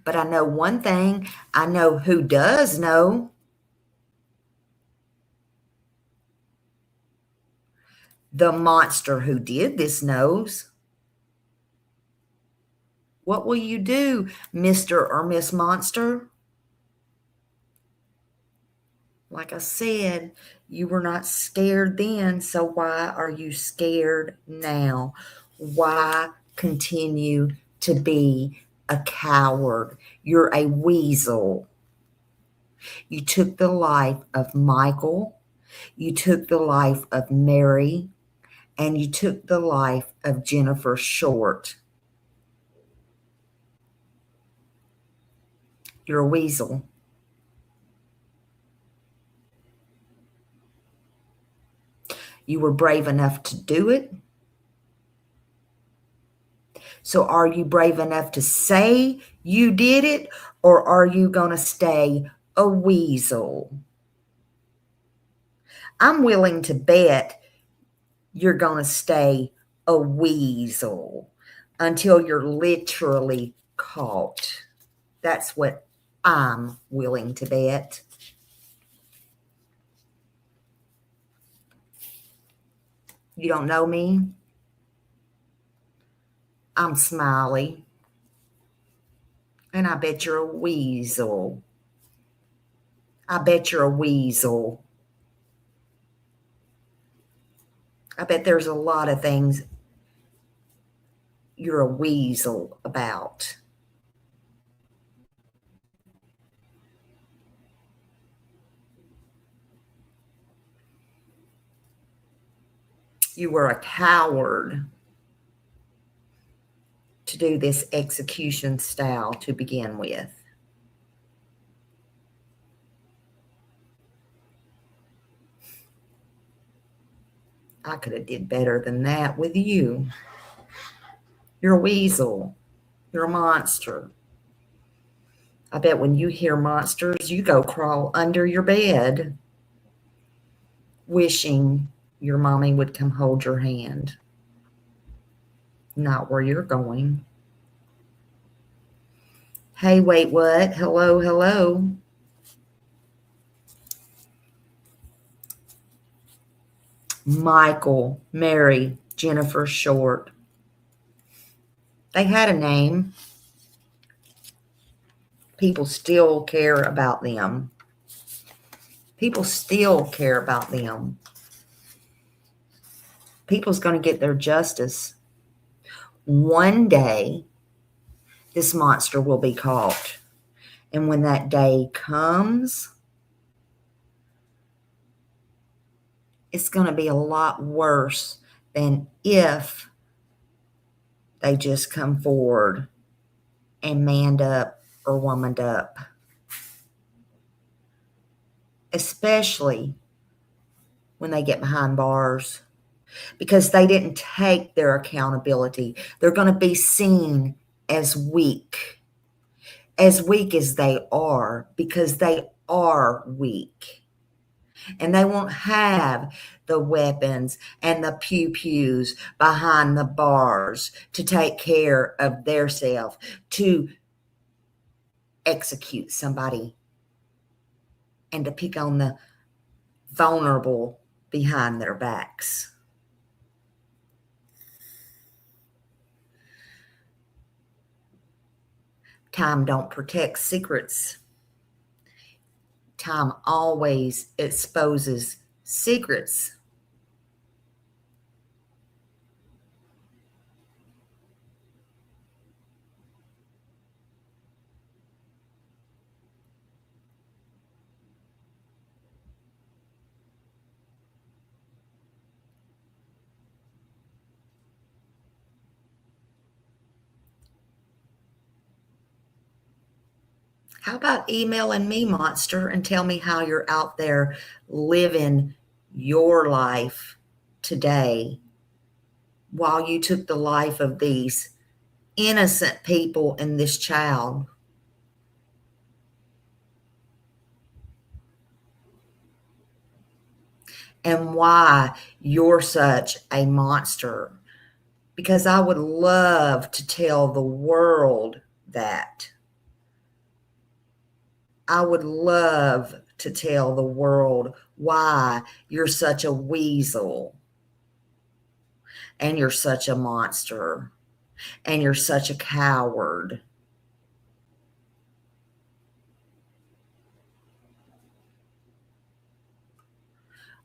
But I know one thing. I know who does know. The monster who did this knows. What will you do, Mr. or Miss Monster? Like I said, you were not scared then, so why are you scared now? Why continue to be a coward? You're a weasel. You took the life of Michael. You took the life of Mary. And you took the life of Jennifer Short. You're a weasel. You were brave enough to do it. So are you brave enough to say you did it, or are you going to stay a weasel? I'm willing to bet you're going to stay a weasel until you're literally caught. That's what I'm willing to bet. You don't know me? I'm Smiley. And I bet you're a weasel. I bet you're a weasel. I bet there's a lot of things you're a weasel about. You were a coward to do this execution style to begin with. I could have did better than that with you. You're a weasel. You're a monster. I bet when you hear monsters, you go crawl under your bed, wishing your mommy would come hold your hand. Not where you're going. Hey, wait, what? Hello, hello. Michael, Mary, Jennifer Short. They had a name. People still care about them. People still care about them. People's going to get their justice. One day, this monster will be caught. And when that day comes, it's going to be a lot worse than if they just come forward and manned up or womaned up. Especially when they get behind bars, because they didn't take their accountability. They're going to be seen as weak as they are, because they are weak. And they won't have the weapons and the pew-pews behind the bars to take care of theirself, to execute somebody and to pick on the vulnerable behind their backs. Time don't protect secrets. Time always exposes secrets. How about emailing me, Monster, and tell me how you're out there living your life today while you took the life of these innocent people and this child. And why you're such a monster. Because I would love to tell the world that. I would love to tell the world why you're such a weasel, and you're such a monster, and you're such a coward.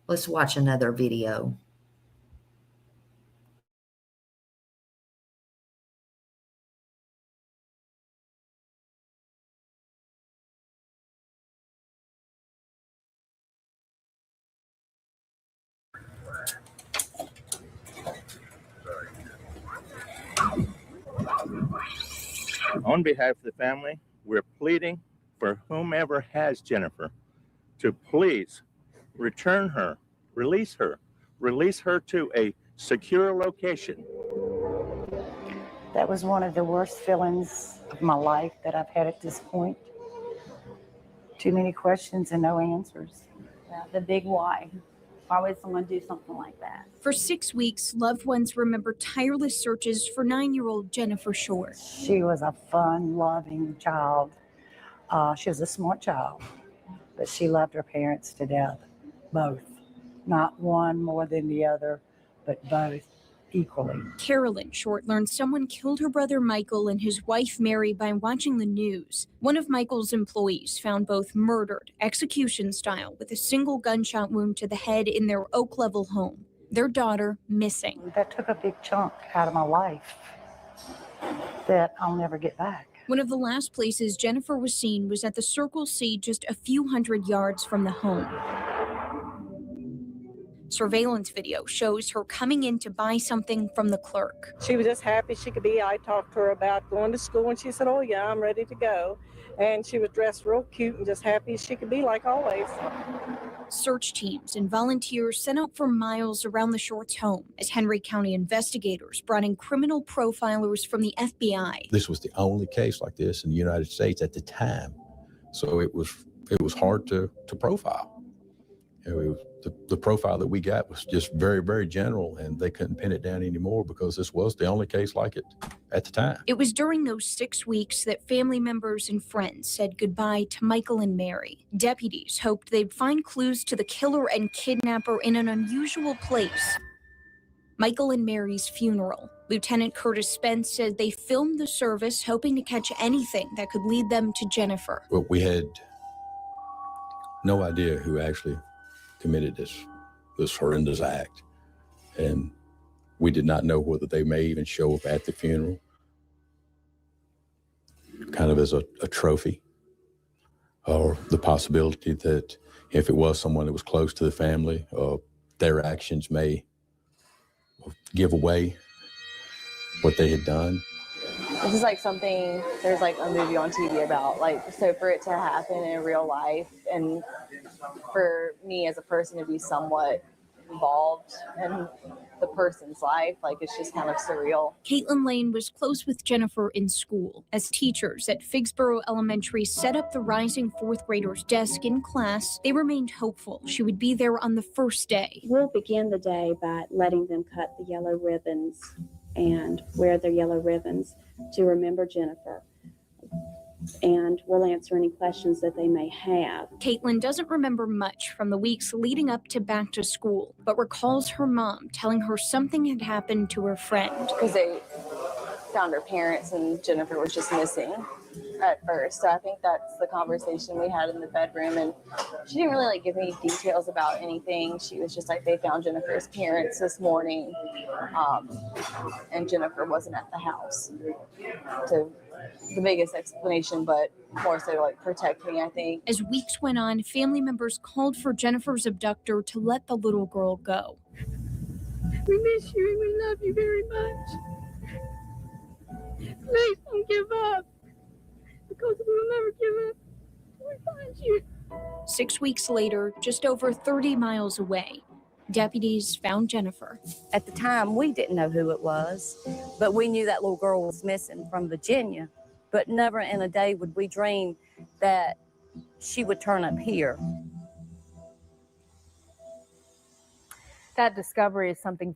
Let's watch another video. On behalf of the family, we're pleading for whomever has Jennifer to please return her, release her to a secure location. That was one of the worst feelings of my life that I've had at this point. Too many questions and no answers. The big why. Why would someone do something like that? For 6 weeks, loved ones remember tireless searches for 9-year-old Jennifer Short. She was a fun, loving child. She was a smart child, but she loved her parents to death, both. Not one more than the other, but both equally. Carolyn Short learned someone killed her brother Michael and his wife Mary by watching the news. One of Michael's employees found both murdered, execution style, with a single gunshot wound to the head in their Oak Level home. Their daughter missing. That took a big chunk out of my life that I'll never get back. One of the last places Jennifer was seen was at the Circle C, just a few hundred yards from the home. Surveillance video shows her coming in to buy something from the clerk. She was just happy she could be. I talked to her about going to school, and she said, "Oh yeah, I'm ready to go." And she was dressed real cute and just happy as she could be, like always. Search teams and volunteers sent out for miles around the Shorts' home as Henry County investigators brought in criminal profilers from the FBI. This was the only case like this in the United States at the time, so it was hard to profile. The profile that we got was just very, very general, and they couldn't pin it down anymore because this was the only case like it at the time. It was during those 6 weeks that family members and friends said goodbye to Michael and Mary. Deputies hoped they'd find clues to the killer and kidnapper in an unusual place. Michael and Mary's funeral. Lieutenant Curtis Spence said they filmed the service hoping to catch anything that could lead them to Jennifer. Well, we had no idea who actually committed this horrendous act, and we did not know whether they may even show up at the funeral, kind of as a trophy, or the possibility that if it was someone that was close to the family, their actions may give away what they had done. This is like something, there's like a movie on TV about, like, so for it to happen in real life and for me as a person to be somewhat involved in the person's life, like, it's just kind of surreal. Caitlin Lane was close with Jennifer in school. As teachers at Figsboro Elementary set up the rising fourth grader's desk in class, they remained hopeful she would be there on the first day. We'll begin the day by letting them cut the yellow ribbons and wear their yellow ribbons to remember Jennifer. And we'll answer any questions that they may have. Caitlin doesn't remember much from the weeks leading up to back to school, but recalls her mom telling her something had happened to her friend. Because they found her parents and Jennifer was just missing at first. So I think that's the conversation we had in the bedroom, and she didn't really like give me details about anything. She was just like, they found Jennifer's parents this morning, and Jennifer wasn't at the house. So the biggest explanation, but more so to like protect me, I think. As weeks went on, family members called for Jennifer's abductor to let the little girl go. We miss you and we love you very much. Please don't give up, because we will never give up till we find you. 6 weeks later, just over 30 miles away, deputies found Jennifer. At the time, we didn't know who it was, but we knew that little girl was missing from Virginia. But never in a day would we dream that she would turn up here. That discovery is something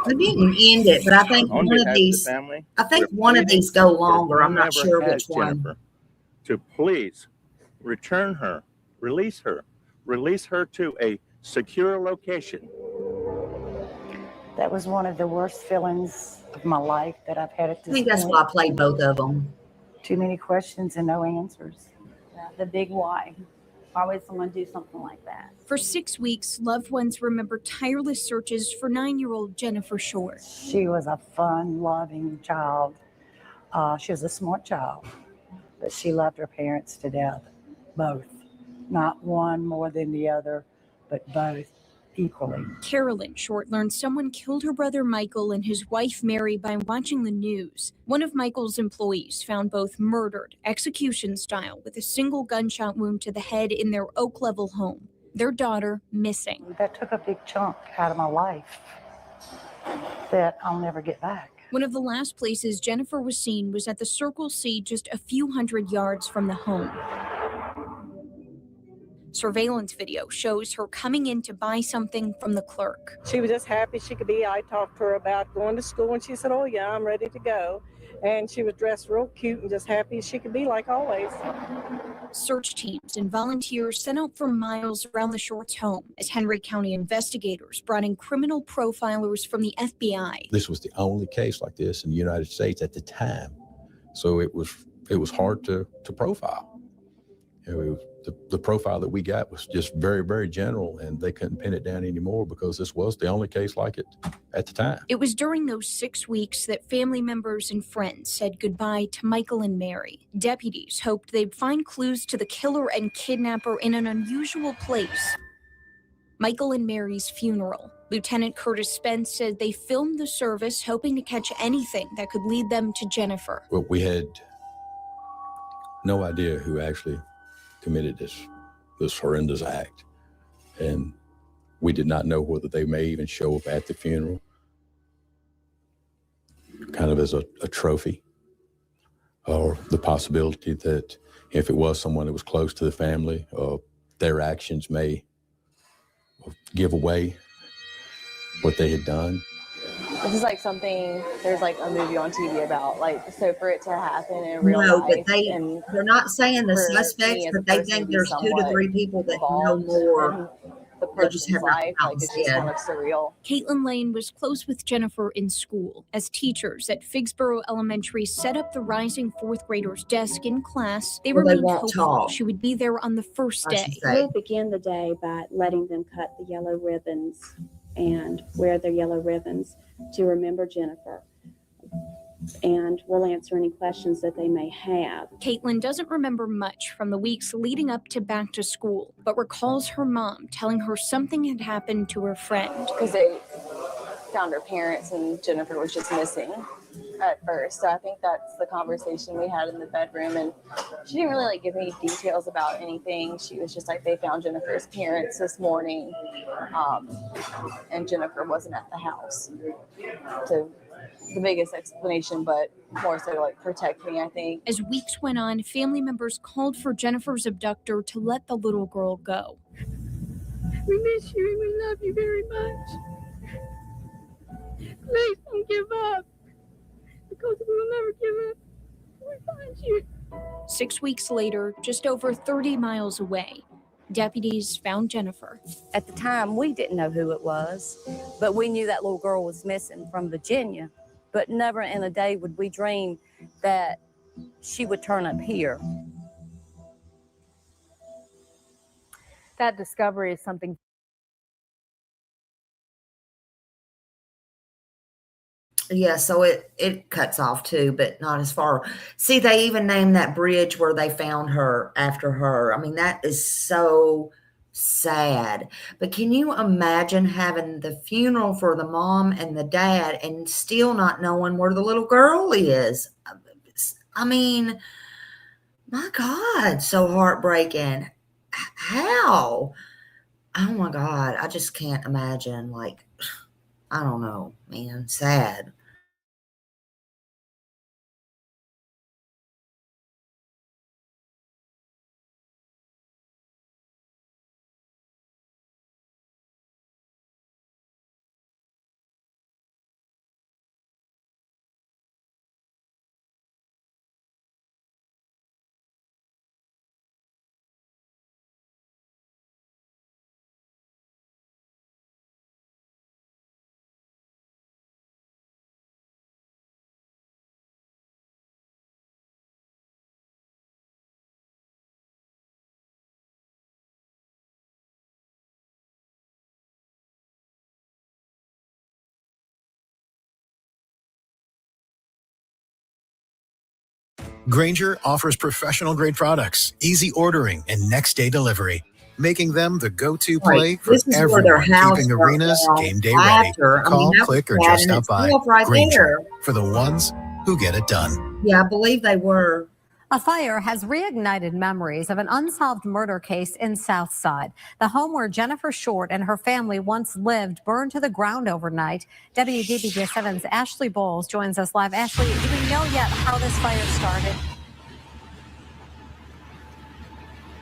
I didn't end it, but I think On one behalf of of these, the family, I think we're one of pleading these go for longer. I'm not whomever sure has which one. Jennifer to please return her, release her to a secure location. That was one of the worst feelings of my life that I've had at this I think that's point. why I played both of them. Too many questions and no answers. The big why. Why would someone do something like that? For 6 weeks, loved ones remember tireless searches for 9-year-old Jennifer Short. She was a fun, loving child. She was a smart child, but she loved her parents to death, both. Not one more than the other, but both equally. Carolyn Short learned someone killed her brother Michael and his wife Mary by watching the news. One of Michael's employees found both murdered, execution style, with a single gunshot wound to the head in their Oak Level home. Their daughter missing. That took a big chunk out of my life that I'll never get back. One of the last places Jennifer was seen was at the Circle C, just a few hundred yards from the home. Surveillance video shows her coming in to buy something from the clerk. She was just happy she could be. I talked to her about going to school, and she said, oh yeah, I'm ready to go. And she was dressed real cute and just happy as she could be, like always. Search teams and volunteers sent out for miles around the Shorts' home as Henry County investigators brought in criminal profilers from the FBI. This was the only case like this in the United States at the time. So it was hard to profile. The profile that we got was just very, very general, and they couldn't pin it down anymore because this was the only case like it at the time. It was during those 6 weeks that family members and friends said goodbye to Michael and Mary. Deputies hoped they'd find clues to the killer and kidnapper in an unusual place. Michael and Mary's funeral. Lieutenant Curtis Spence said they filmed the service hoping to catch anything that could lead them to Jennifer. Well, we had no idea who actually committed this horrendous act, and we did not know whether they may even show up at the funeral, kind of as a trophy, or the possibility that if it was someone that was close to the family, their actions may give away what they had done. This is like something, there's like a movie on TV about, like, so for it to happen in real No, life. but they're not saying the for suspects, me as but a they person to think be there's 2 to somewhat 3 people that know involved more. in the They just person's have their life. Like, it's just house, kind of surreal. Caitlin Lane was close with Jennifer in school, as teachers at Figsboro Elementary set up the rising fourth grader's desk in class. They Well, they remained won't hopeful talk. she would be there on the first I should day. say. We'll begin the day by letting them cut the yellow ribbons and wear their yellow ribbons to remember Jennifer. And we'll answer any questions that they may have. Caitlin doesn't remember much from the weeks leading up to back to school, but recalls her mom telling her something had happened to her friend. Because they found her parents and Jennifer was just missing at first. So I think that's the conversation we had in the bedroom. And she didn't really like give me details about anything. She was just like, they found Jennifer's parents this morning, and Jennifer wasn't at the house. So the biggest explanation, but more so to like protect me, I think. As weeks went on, family members called for Jennifer's abductor to let the little girl go. We miss you and we love you very much. Please don't give up, because we will never give up till we find you. 6 weeks later, just over 30 miles away, deputies found Jennifer. At the time, we didn't know who it was, but we knew that little girl was missing from Virginia. But never in a day would we dream that she would turn up here. That discovery is something. Yeah, so it cuts off too, but not as far. See, they even named that bridge where they found her after her. I mean, that is so sad. But can you imagine having the funeral for the mom and the dad and still not knowing where the little girl is? I mean, my God, so heartbreaking. How? Oh my God, I just can't imagine. Like, I don't know, man, sad. Grainger offers professional-grade products, easy ordering, and next-day delivery, making them the go-to play for everyone keeping arenas game day ready. Call, click, or just stop by. Grainger, for the ones who get it done. Yeah, I believe they were. A fire has reignited memories of an unsolved murder case in Southside. The home where Jennifer Short and her family once lived burned to the ground overnight. WDBJ 7's Ashley Bowles joins us live. Ashley, do we know yet how this fire started?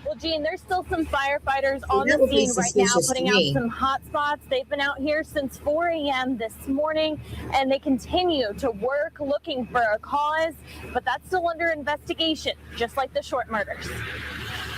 Well, Jean, there's still some firefighters on the scene right now putting out some hot spots. They've been out here since 4 a.m. this morning, and they continue to work looking for a cause, but that's still under investigation, just like the Short murders.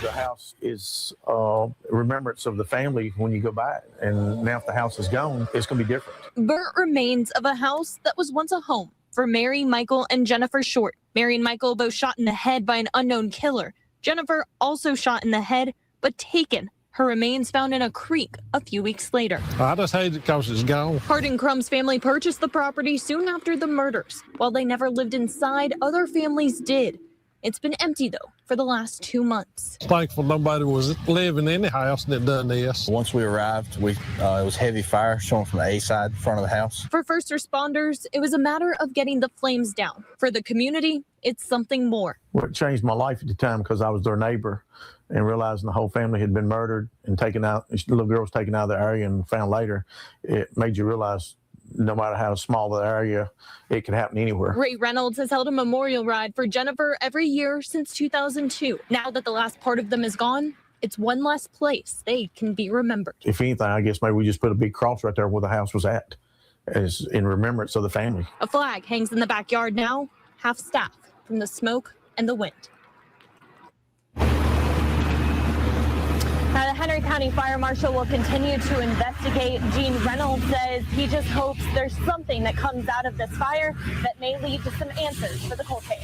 The house is a remembrance of the family when you go by it, and now if the house is gone, it's going to be different. Burnt remains of a house that was once a home for Mary, Michael, and Jennifer Short. Mary and Michael both shot in the head by an unknown killer. Jennifer also shot in the head, but taken. Her remains found in a creek a few weeks later. I just hate it because it's gone. Hardin Crumb's family purchased the property soon after the murders. While they never lived inside, other families did. It's been empty, though, for the last 2 months. Thankful nobody was living in the house that done this. Once we arrived, it was heavy fire showing from the A side, front of the house. For first responders, it was a matter of getting the flames down. For the community, it's something more. Well, it changed my life at the time because I was their neighbor, and realizing the whole family had been murdered and taken out, the little girl was taken out of the area and found later, it made you realize no matter how small the area, it can happen anywhere. Ray Reynolds has held a memorial ride for Jennifer every year since 2002. Now that the last part of them is gone, it's one less place they can be remembered. If anything, I guess maybe we just put a big cross right there where the house was at, as in remembrance of the family. A flag hangs in the backyard now, half staff from the smoke and the wind. Now, the Henry County Fire Marshal will continue to investigate. Gene Reynolds says he just hopes there's something that comes out of this fire that may lead to some answers for the cold case.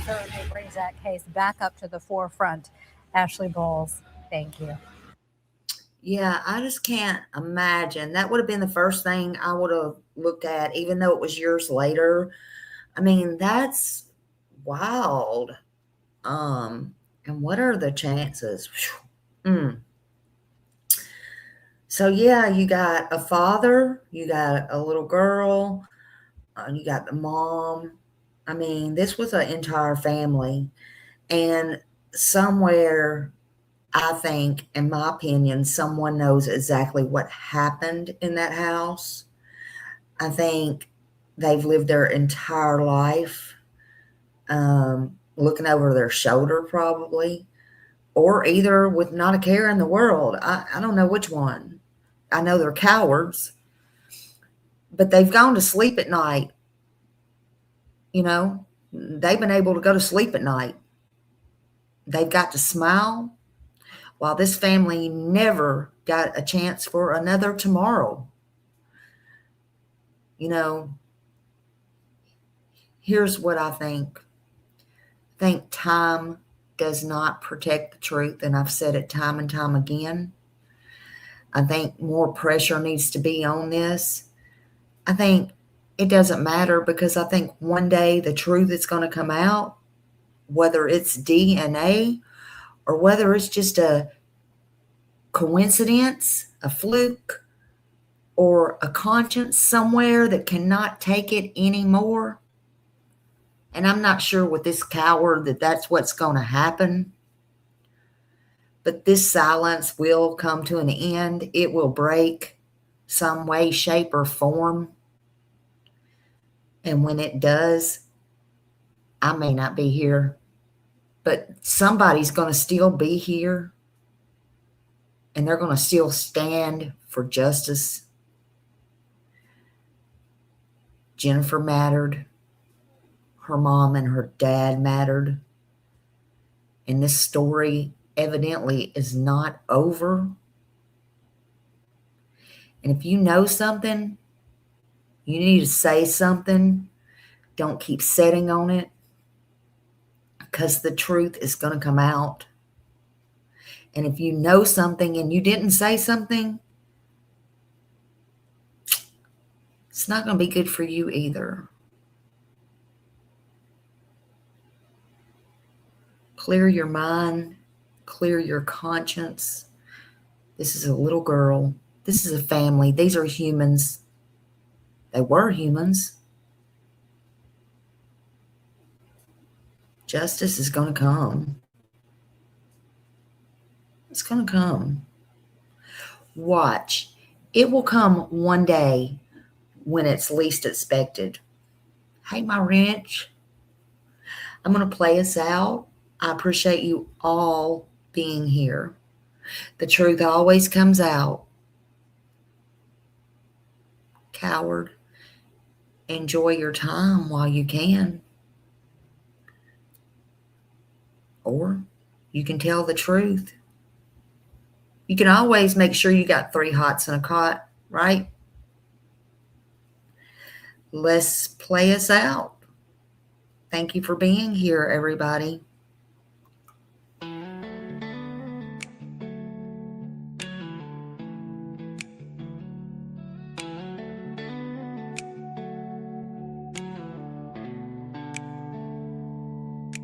Certainly brings that case back up to the forefront. Ashley Bowles, thank you. Yeah, I just can't imagine. That would have been the first thing I would have looked at, even though it was years later. I mean, that's wild. And what are the chances? So yeah, you got a father, you got a little girl, you got the mom. I mean, this was an entire family. And somewhere, I think, in my opinion, someone knows exactly what happened in that house. I think they've lived their entire life looking over their shoulder probably, or either with not a care in the world. I don't know which one. I know they're cowards, but they've gone to sleep at night. You know, they've been able to go to sleep at night. They've got to smile, while this family never got a chance for another tomorrow. You know, here's what I think. I think time does not protect the truth, and I've said it time and time again. I think more pressure needs to be on this. I think it doesn't matter, because I think one day the truth is going to come out, whether it's DNA or whether it's just a coincidence, a fluke, or a conscience somewhere that cannot take it anymore. And I'm not sure with this coward that that's what's going to happen. But this silence will come to an end. It will break some way, shape, or form. And when it does, I may not be here, but somebody's going to still be here. And they're going to still stand for justice. Jennifer mattered. Her mom and her dad mattered. And this story evidently is not over. And if you know something, you need to say something. Don't keep sitting on it, because the truth is going to come out. And if you know something and you didn't say something, it's not going to be good for you either. Clear your mind. Clear your conscience. This is a little girl. This is a family. These are humans. They were humans. Justice is going to come. It's going to come. Watch. It will come one day when it's least expected. Hey, my ranch. I'm going to play us out. I appreciate you all being here. The truth always comes out. Coward, enjoy your time while you can. Or you can tell the truth. You can always make sure you got 3 hots in a cot, right? Let's play us out. Thank you for being here, everybody.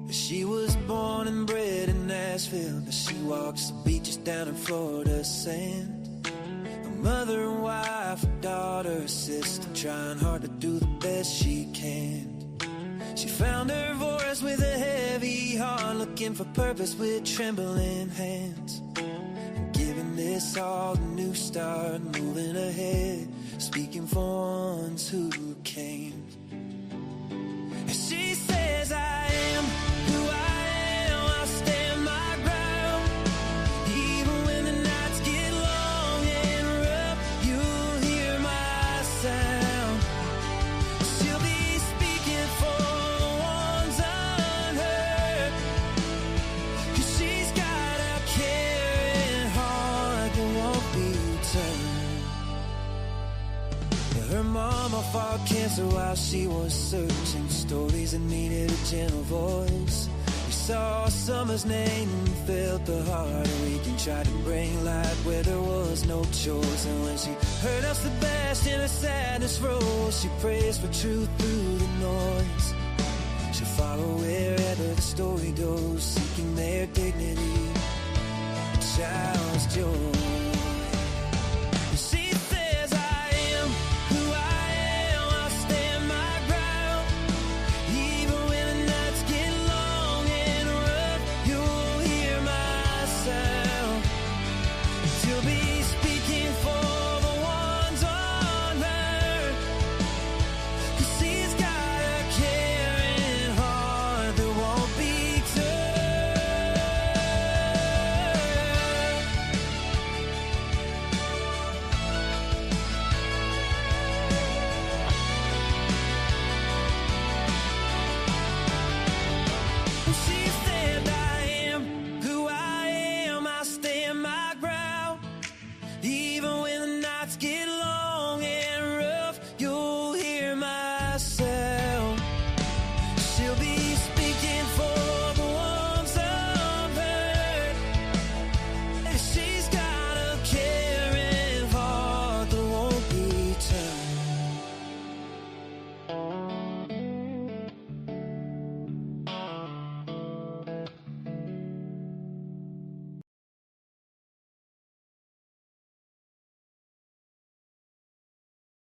She was born and bred in Nashville, but she walks the beaches down in Florida sand. A mother and wife, a daughter, a sister, trying hard to do the best she can. She found her voice with a heavy heart, looking for purpose with trembling hands. And giving this all a new start, moving ahead, speaking for ones who came. And she says, I am who I am, I'll stand my ground. Even when the nights get long and rough, you'll hear my sound. She'll be speaking for the ones unheard, 'cause she's got a caring heart. while she was searching stories that needed a gentle voice. We saw a summer's name and felt the heart ache and tried to bring light where there was no choice. And when she heard El Sebastian, her sadness rose. She prays for truth through the noise. She'll follow wherever the story goes, seeking their dignity, a child's joy.